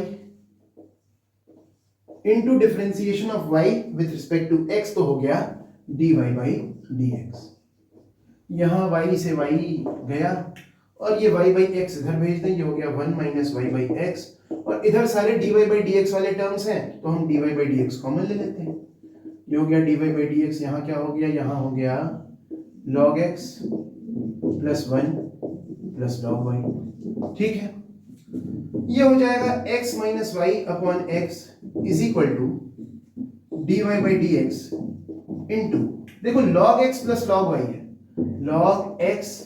into differentiation of y with respect to x, तो हो गया dy बाई dx। यहां y से y गया और ये y बाई x इधर भेज दें, ये हो गया 1 माइनस y बाई x, और इधर सारे dy बाई dx वाले टर्म्स हैं, तो हम dy बाई dx कॉमन ले लेते हैं, ये हो गया dy बाई dx, यहाँ क्या हो गया, यहाँ हो गया log x plus 1 plus log y। ठीक है, ये हो जाएगा x minus y upon x is equal to dy by dx into, देखो log x plus log y है, log x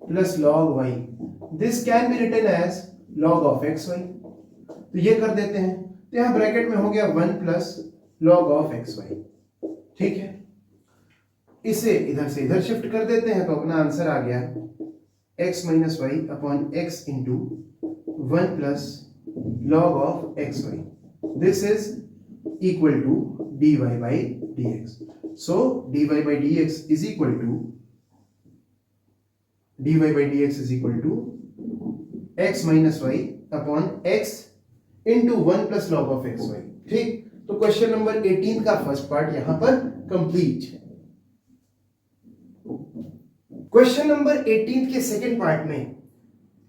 plus log y, this can be written as log of xy, तो ये कर देते हैं, तो यहां ब्रैकेट में हो गया 1 प्लस log ऑफ xy। ठीक है, इसे इधर से इधर शिफ्ट कर देते हैं, तो अपना आंसर आ गया x minus y upon x into 1 plus log of xy, this is equal to dy by dx। So dy by dx is equal to dy by dx is equal to x minus y upon x into 1 plus log of xy। ठीक, तो क्वेश्चन नंबर 18 का फर्स्ट पार्ट यहां पर कंप्लीट। क्वेश्चन नंबर 18 के सेकंड पार्ट में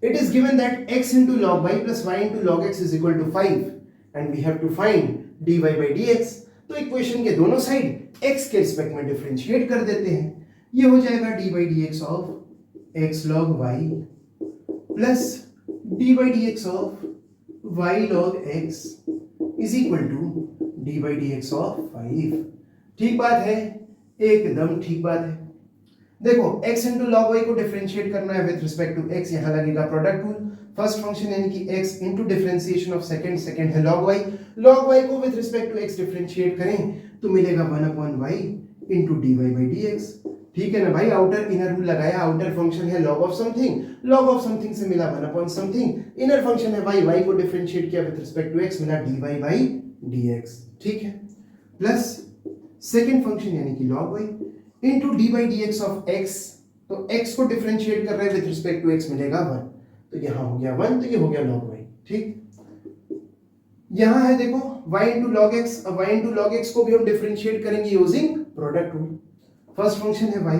it is given that x into log y plus y into log x is equal to 5 and we have to find dy by dx। तो इक्वेशन के दोनों साइड x के रिस्पेक्ट में डिफरेंशिएट कर देते हैं। ये हो जाएगा dy by dx of x log y plus dy by dx of y log x is equal to dy by dx of 5। ठीक बात है, एकदम ठीक बात है। देखो x into log y को डिफरेंशिएट करना है विद रिस्पेक्ट टू x, यहां लगेगा प्रोडक्ट रूल। फर्स्ट फंक्शन यानी कि x into differentiation of second है log y को with respect to x differentiate करें तो मिलेगा 1/y into dy by dx। ठीक है ना भाई, आउटर इनर रूल लगाया, आउटर फंक्शन है log ऑफ समथिंग से मिला 1/समथिंग, इनर फंक्शन है y को डिफरेंशिएट किया विद रिस्पेक्ट टू x मिला dy by dx। ठीक है, प्लस सेकंड फंक्शन यानी कि log y into dy by dx of x, तो x को डिफरेंशिएट कर रहे हैं विद रिस्पेक्ट टू x मिलेगा 1, तो यहां हो गया 1, तो ये हो गया log y। ठीक, यहां है देखो y into log x, अब y into log x को भी हम डिफरेंशिएट करेंगे using product rule. First function है y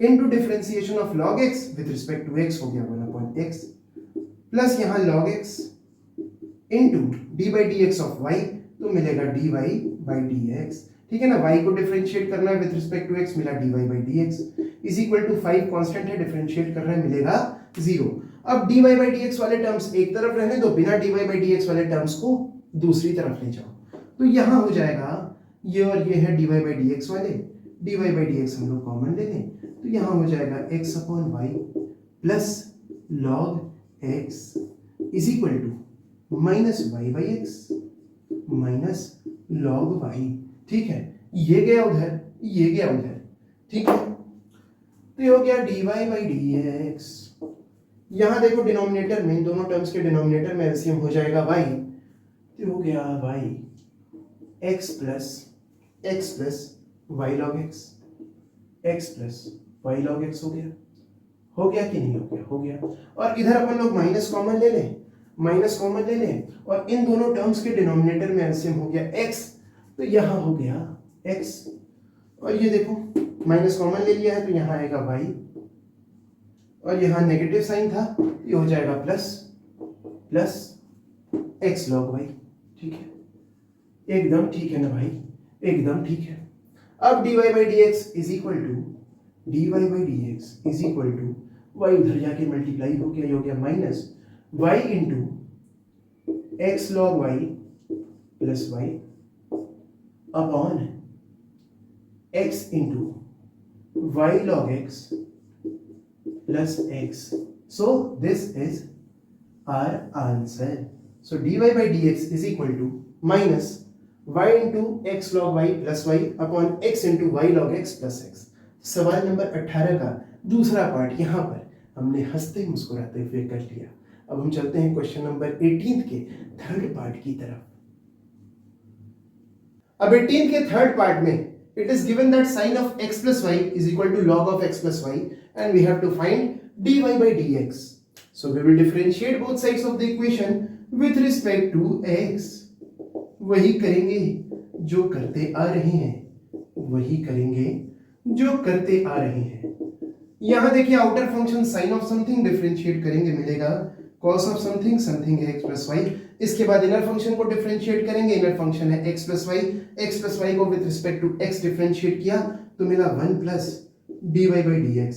into differentiation of log x with respect to x हो गया 1/x प्लस यहां log x into dy by dx of y, तो मिलेगा dy by dx। ठीक है ना, y को डिफरेंशिएट करना है विद रिस्पेक्ट टू x मिला dy by dx is equal to 5 constant है, डिफरेंशिएट करना है मिलेगा 0। अब dy by dx वाले टर्म्स एक तरफ रहने दो, बिना dy by dx वाले टर्म्स को दूसरी तरफ ले जाओ, तो यहां हो जाएगा ये और ये है dy by dx वाले, dy by dx हम लोग कॉमन ले लें तो यहां हो जाएगा x/y plus log x is equal to minus y by x minus log y। ठीक है, ये गया उधर, ये गया उधर। ठीक है, तो ये हो गया dy by dx। यहां देखो डिनोमिनेटर में, इन दोनों टर्म्स के डिनोमिनेटर में एलसीएम हो जाएगा y, तो हो गया y x plus y log x plus y log x हो गया कि नहीं हो गया? हो गया। और इधर अपन लोग माइनस कॉमन ले लें और इन दोनों टर्म्स के डिनोमिनेटर में एलसीएम हो गया x, तो यहां हो गया x, और ये देखो माइनस कॉमन ले लिया है तो यहां आएगा y, और यहां नेगेटिव साइन था, ये हो जाएगा प्लस x log y। ठीक है, एकदम ठीक है ना भाई, एकदम ठीक है। अब dy by dx is equal to y उधर जाके मल्टीप्लाई हो गया, ये हो गया minus y into x log y plus y upon x into y log x plus x। So this is our answer. So dy by dx is equal to minus y into x log y plus y upon x into y log x plus x। सवाल नंबर 18 का दूसरा पार्ट यहां पर हमने हंसते मुस्कुराते हुए कर लिया। अब हम चलते हैं क्वेश्चन नंबर 18 के थर्ड पार्ट की तरफ। अब 18 के थर्ड पार्ट में it is given that sin of x plus y is equal to log of x plus y and we have to find dy by dx. So we will differentiate both sides of the equation with respect to x। वही करेंगे जो करते आ रहे हैं, यहां देखिए outer function sin of something differentiate करेंगे मिलेगा cos ऑफ समथिंग है x प्लस वाई। इसके बाद इनर फंक्शन को डिफरेंशिएट करेंगे, इनर फंक्शन है x प्लस वाई को with respect to x differentiate किया तो मिला 1 प्लस dy by dx।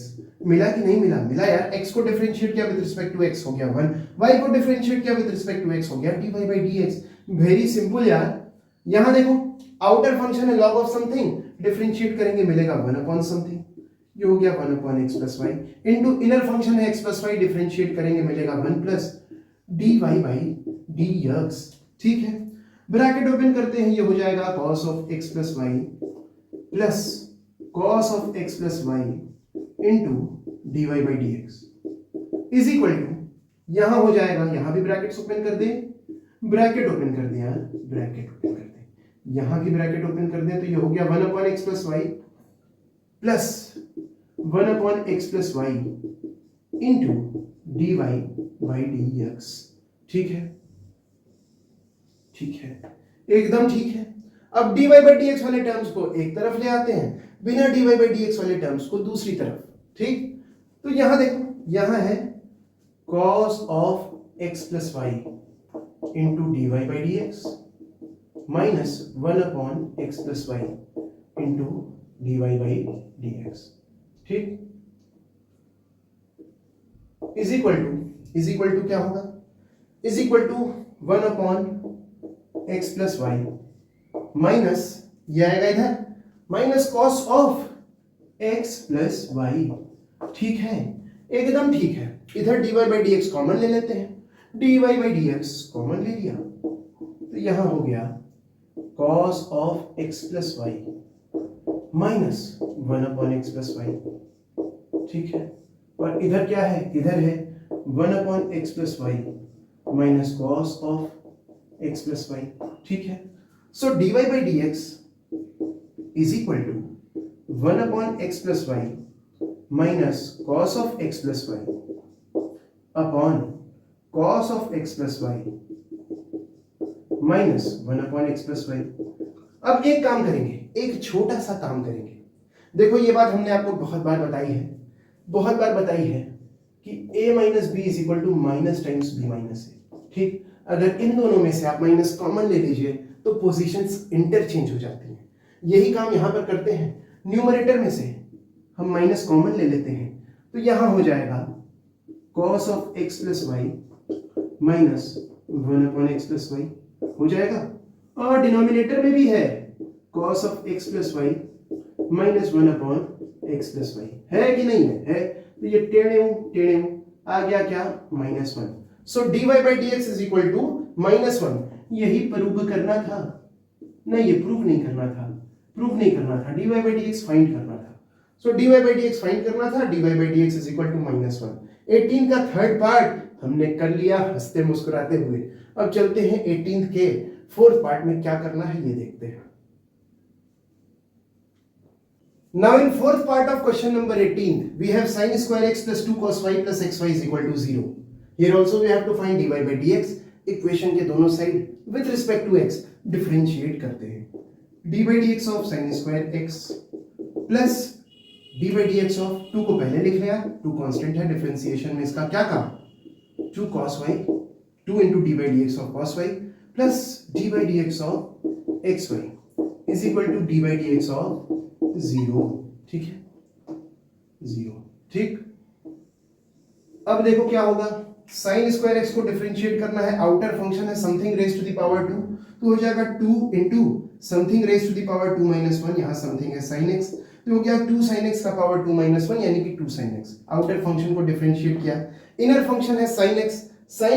मिला कि नहीं मिला? मिला यार, x को डिफरेंशिएट किया विद रिस्पेक्ट टू x हो गया 1, y को डिफरेंशिएट किया विद रिस्पेक्ट टू x हो गया dy by dx। Very simple यार। यहां देखो आउटर फंक्शन है log ऑफ समथिंग, डिफरेंशिएट करेंगे मिलेगा 1 अपॉन समथिंग, ये हो गया 1 upon x plus y into inner function है x प्लस वाई, डिफरेंशिएट करेंगे मिलेगा 1 प्लस dy by dx। ठीक है, ब्रैकेट ओपन करते हैं, ये हो जाएगा cos of x plus y plus cos of x plus y into dy by dx is equal to, यहां हो जाएगा, यहां भी ब्रैकेट्स ओपन कर दें, ब्रैकेट ओपन कर दें यार, ब्रैकेट ओपन कर दें, यहां भी ब्रैकेट ओपन कर दें तो ये हो गया 1 upon x plus y plus 1 upon x plus y into dy by dx। ठीक है, ठीक है, एकदम ठीक है। अब dy बाई डी एक्स वाले टर्म्स को एक तरफ ले आते हैं, बिना dy बाई डी एक्स वाले टर्म्स को दूसरी तरफ। ठीक, तो यहां देखो, यहां है cos of x plus y into dy by d x minus 1 upon x plus y into dy by d x. ठीक, इज इक्वल टू क्या होगा, is equal to 1 upon x plus y minus ये आएगा इधर minus cos of x plus y. ठीक है, एकदम ठीक है। इधर dy by d x common ले लेते हैं, dy by d x common ले लिया तो यहां हो गया cos of x plus y minus 1 upon x plus y. ठीक है, और इधर क्या है, इधर है 1 upon x plus y minus cos of x plus y. ठीक है, so dy by d x is equal to 1 upon x plus y minus cos of x plus y upon cos of x plus y minus 1 upon x plus y. अब एक काम करेंगे, एक छोटा सा काम करेंगे। देखो ये बात हमने आपको बहुत बार बताई है कि a minus b is equal to minus times b minus a. ठीक, अगर इन दोनों में से आप माइनस कॉमन ले लीजिए तो पोजीशंस इंटरचेंज हो जाती हैं। यही काम यहां पर करते हैं, न्यूमरेटर में से हम माइनस कॉमन ले लेते हैं तो यहां हो जाएगा cos of x plus y minus 1 upon x plus y हो जाएगा, और डिनोमिनेटर में भी है cos of x plus y minus 1 upon x plus y. है कि नहीं है? तो ये टेढ़े आ गया क्या, minus 1। So dy by d x is equal to minus 1। यही प्रूव करना था, नहीं ये प्रूव नहीं करना था, dy by d x find करना था। So dy by d x find करना था, dy by d x is equal to minus 1। 18 का थर्ड पार्ट हमने कर लिया हंसते मुस्कुराते हुए। अब चलते हैं 18 के फोर्थ पार्ट में क्या करना है ये देखते हैं। Now in fourth part of question number 18, we have sin square x plus 2 cos y plus xy is equal to 0. Here also we have to find dy by dx. Equation के दोनों side with respect to x differentiate करते हैं। dy by dx of sin square x plus dy by dx of 2 को पहले लिख लिया, 2 कांस्टेंट है, डिफरेंशिएशन में इसका क्या काम, 2 cos y, 2 into dy by dx of cos y plus dy by dx of xy is equal to dy by dx of 0। ठीक है, 0। ठीक, अब देखो क्या होगा, साइन स्क्वायर एक्स को डिफरेंशिएट करना है, आउटर फंक्शन है something raise to the power 2 तो हो जाएगा 2 into something raise to the power 2 minus 1, यहाँ समथिंग है साइन एक्स तो हो गया 2 साइन एक्स का पावर 2 माइनस 1 यानी कि 2 साइन एक्स। आउटर फंक्शन को डिफरेंशिएट किया, इनर फंक्शन है साइन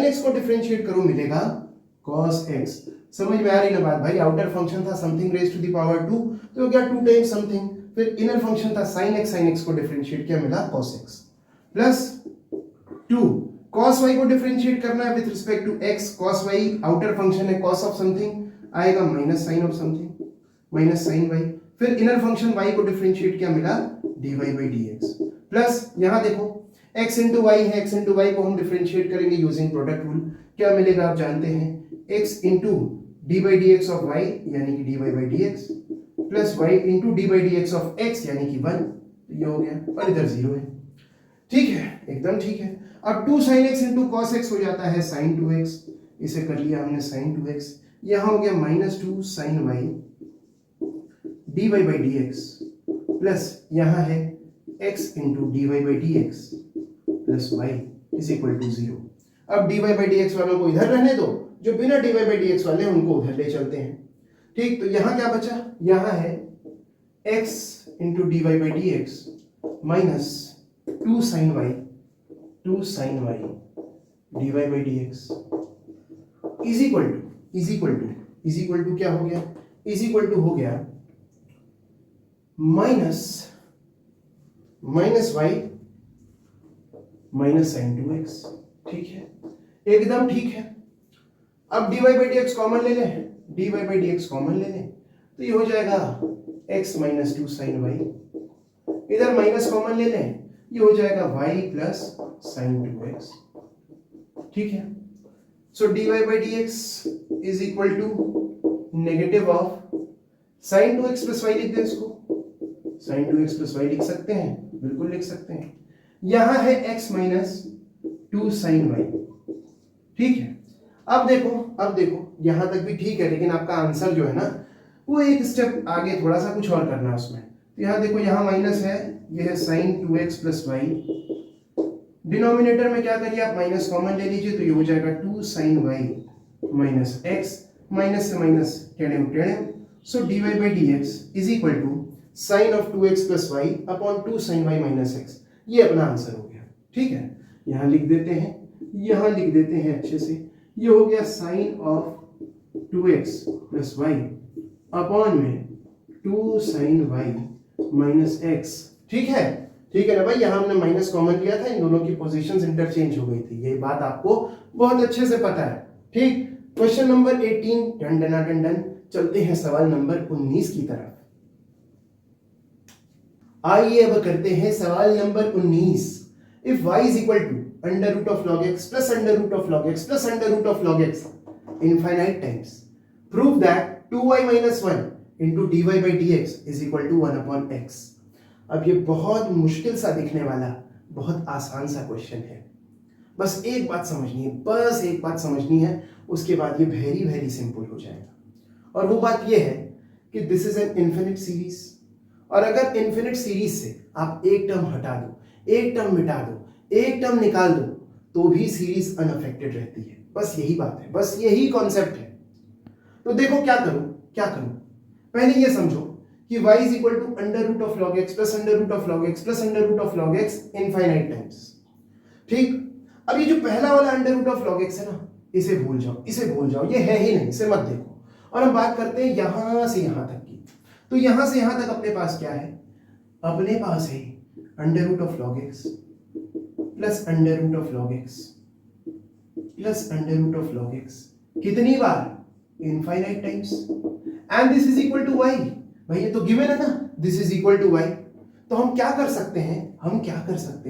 एक्स को डिफरेंशिएट करो मिलेगा cos x। समझ में आ रही ना बात भाई, आउटर फंक्शन था something raise to the power 2 तो हो गया 2 टाइम्स समथिंग, फिर इनर फंक्शन था sin x को डिफरेंशिएट किया मिला cos x plus 2 cos y को डिफरेंशिएट करना है with respect to x, cos y outer function है cos ऑफ समथिंग आएगा minus sine of something minus sine y, फिर इनर फंक्शन y को डिफरेंशिएट किया मिला dy बाई dx प्लस यहां देखो x इंटू वाई है, x इंटू वाई को हम डिफरेंशिएट करेंगे यूजिंग प्रोडक्ट रूल, क्या मिलेगा आप जानते हैं, x into d by d x of y यानी कि d y by d x plus y into d by d x of x यानी कि 1, ये हो गया और इधर 0 है। ठीक है, एकदम ठीक है। अब 2 sin x into cos x हो जाता है sin 2x, इसे कर लिया हमने sin 2x, यहां हो गया minus 2 sin y d y by d x plus यहां है x into d y by d x plus y is equal to 0। अब d y by d x वालों को इधर रहने दो, जो बिना d y by d x वाले उनको उधर ले चलते हैं। ठीक, तो यहां क्या बचा, यहां है x into d y by d x minus 2 sine y d y by d x is equal to क्या हो गया, इज इक्वल टू हो गया minus Y minus sign 2x। ठीक है, एकदम ठीक है। अब dy by d x common ले लें, dy by d x common ले लें तो ये हो जाएगा x माइनस 2 साइन वाई, इधर माइनस कॉमन ले लें ये हो जाएगा y प्लस साइन 2x। ठीक है, so dy by d x is equal to negative of sine 2x plus y लिख दे इसको, साइन 2x प्लस वाई लिख सकते हैं, बिल्कुल लिख सकते हैं। यहां है x माइनस 2 साइन वाई, ठीक है। अब देखो यहां तक भी ठीक है, लेकिन आपका आंसर जो है ना वो एक स्टेप आगे थोड़ा सा कुछ और करना है उसमें। तो यहां देखो, यहां माइनस है, ये है sign 2x plus Y, denominator में क्या करिए आप माइनस कॉमन ले लीजिए, तो ये हो जाएगा 2 sine y minus x, minus से माइनस टेढ़े टेढ़े, so d y by d x is equal to sine of 2x plus y upon 2 sine y minus x. ये अपना आंसर हो गया, ठीक है। यहां लिख देते हैं अच्छे से, ये हो गया sine of 2x plus y upon में 2 साइन वाई माइनस एक्स, ठीक है ना भाई। यहां हमने माइनस कॉमन लिया था, इन दोनों की पोजीशंस इंटरचेंज हो गई थी, ये बात आपको बहुत अच्छे से पता है, ठीक। Question number 18 done. चलते हैं सवाल नंबर 19 की तरफ। आइए अब करते हैं सवाल number 19। If y is equal to under root of log x plus under root of log x plus under root of log x infinite times, prove that 2y minus 1 into d y by d x is equal to 1 upon x. अब ये बहुत मुश्किल सा दिखने वाला बहुत आसान सा क्वेश्चन है, बस एक बात समझनी है, उसके बाद ये वेरी वेरी सिंपल हो जाएगा। और वो बात ये है कि this is an infinite series, और अगर इन्फिनिट सीरीज से आप एक टर्म हटा दो, एक टर्म मिटा दो, एक टर्म निकाल दो, तो भी सीरीज अनअफेक्टेड रहती है। बस यही बात है, बस यही कॉन्सेप्ट है। तो देखो क्या करूं, पहले ये समझो कि y is equal to under root of log x plus under root of log x plus under root of log x infinite times, ठीक। अब ये जो पहला वाला under root of log x है ना, इसे भूल जाओ, ये है ही नहीं, इसे मत देखो। और हम बात करते हैं यहां से यहां तक की, तो यहां से यहां तक अपने पास क्या है, अपने पास है under root of log x plus under root of log x plus under root of log x, कितनी बार, infinite times, and this is equal to y। भाई ये तो गिवन है ना, this is equal to y। तो हम क्या कर सकते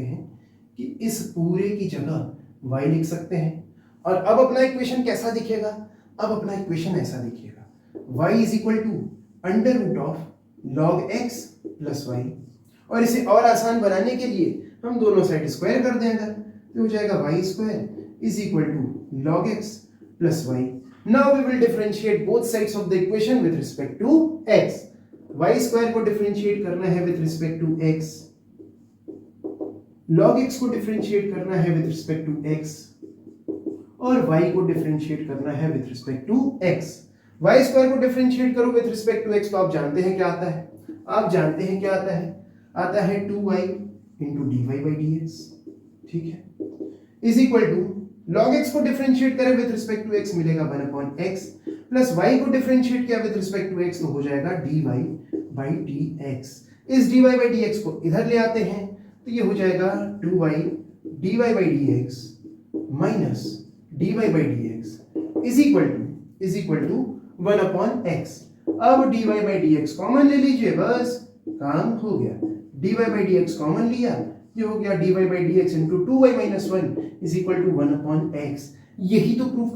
हैं कि इस पूरे की जगह y लिख सकते हैं। और अब अपना इक्वेशन कैसा दिखेगा, अब अपना इक्वेशन ऐसा दिखेगा, y is equal to under root of log x plus y, और इसे और आसान बनाने के लिए हम दोनों साइड स्क्वायर कर देंगे, तो हो जाएगा y square is equal to log x plus y. Now we will differentiate both sides of the equation with respect to x। y square को डिफरेंशिएट करना है with respect to x, log x को डिफरेंशिएट करना है विद रिस्पेक्ट टू x, और y को डिफरेंशिएट करना है with respect to x। y square को डिफरेंशिएट करो विद रिस्पेक्ट टू x, तो आप जानते हैं क्या आता है, आता है 2y into d y by d x, ठीक है, is equal to log x को डिफरेंशिएट करें विद रिस्पेक्ट टू x, मिलेगा 1 अपॉन x, प्लस y को डिफरेंशिएट किया विद रिस्पेक्ट टू x, तो हो जाएगा dy बाई dx। इस dy बाई dx को इधर ले आते हैं, तो ये हो जाएगा 2y dy by dx minus dy by dx is equal to 1 upon x। अब dy बाई dx कॉमन ले लीजिए, बस काम हो गया। dy बाई dx कॉमन लिया, ये हो गया dy by dx into 2y minus 1 is equal to 1 upon x। यही तो प्रूफ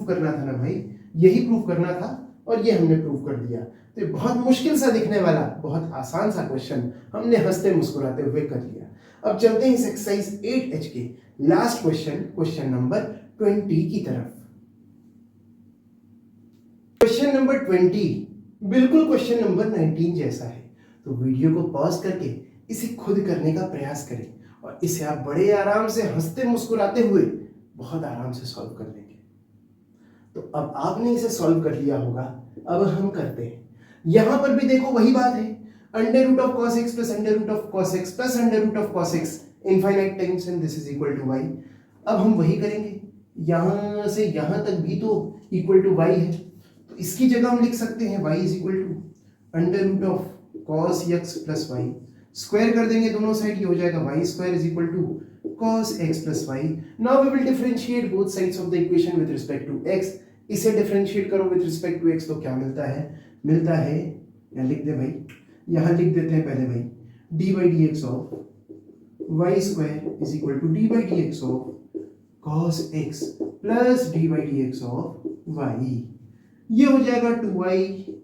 करना था ना भाई, यही प्रूफ करना था, और ये हमने प्रूफ कर दिया। तो ये बहुत मुश्किल सा दिखने वाला बहुत आसान सा क्वेश्चन हमने हंसते मुस्कुराते हुए कर लिया। अब चलते हैं इस एक्सरसाइज 8H के लास्ट क्वेश्चन नंबर 20 की तरफ। क्वेश्चन नंबर 20 बिल्कुल क्वेश्चन नंबर 19 जैसा है, तो वीडियो को पॉज करके इसे खुद करने का प्रयास करें, और इसे आप बड़े आराम से हंसते मुस्कुराते हुए बहुत आराम से सॉल्व कर लेंगे। तो अब आपने इसे सॉल्व कर लिया होगा, अब हम करते हैं। यहां पर भी देखो वही बात है, under root of cos x plus under root of cos x plus under root of cos x infinite times and this is equal to y। अब हम वही करेंगे, यहां से यहां तक भी तो इक्वल टू y है, तो इसकी जगह हम लिख सकते हैं y is equal to under root of cos x plus y, square कर देंगे दोनों साइड, ये हो जाएगा y square is equal to cos x plus y। Now we will differentiate both sides of the equation with respect to x। इसे डिफरेंशिएट करो विद रिस्पेक्ट टू x, तो क्या मिलता है, या लिख दे भाई, यहां लिख देते हैं पहले भाई, d by d x of y square is equal to d by d x of cos x plus d by d x of y. ये हो जाएगा 2y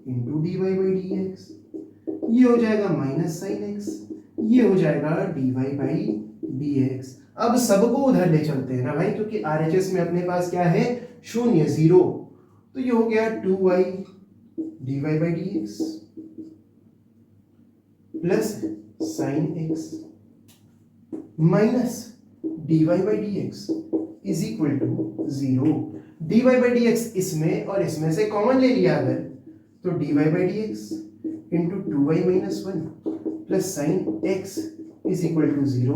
into d y by d x, ये हो जाएगा माइनस साइन एक्स, ये हो जाएगा dy बाई डी एक्स। अब सबको उधर ले चलते हैं ना भाई, क्योंकि RHS में अपने पास क्या है, शून्य, जीरो। तो ये हो गया 2y dy by d x plus sine x minus dy by d x is equal to zero. dy by d x इसमें और इसमें से कॉमन ले लिया अगर, तो dy by d x into 2y minus one plus sine x is equal to zero.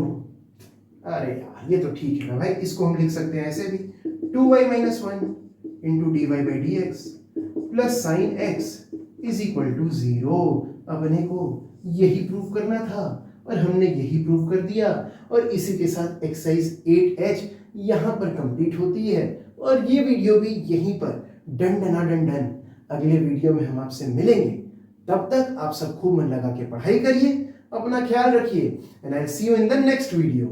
अरे यार ये तो ठीक है ना भाई, इसको हम लिख सकते हैं ऐसे भी, 2y minus one into dy by d x plus sine x is equal to zero. अपने को यही प्रूव करना था और हमने यही प्रूव कर दिया। और इसी के साथ एक्सरसाइज 8H यहाँ पर कंप्लीट होती है और ये वीडियो भी यहीं पर डन डना डन डन। अगले वीडियो में हम आपसे मिलेंगे, तब तक आप सब खूब मन लगा के पढ़ाई करिए, अपना ख्याल रखिए, and I will see you in the next video.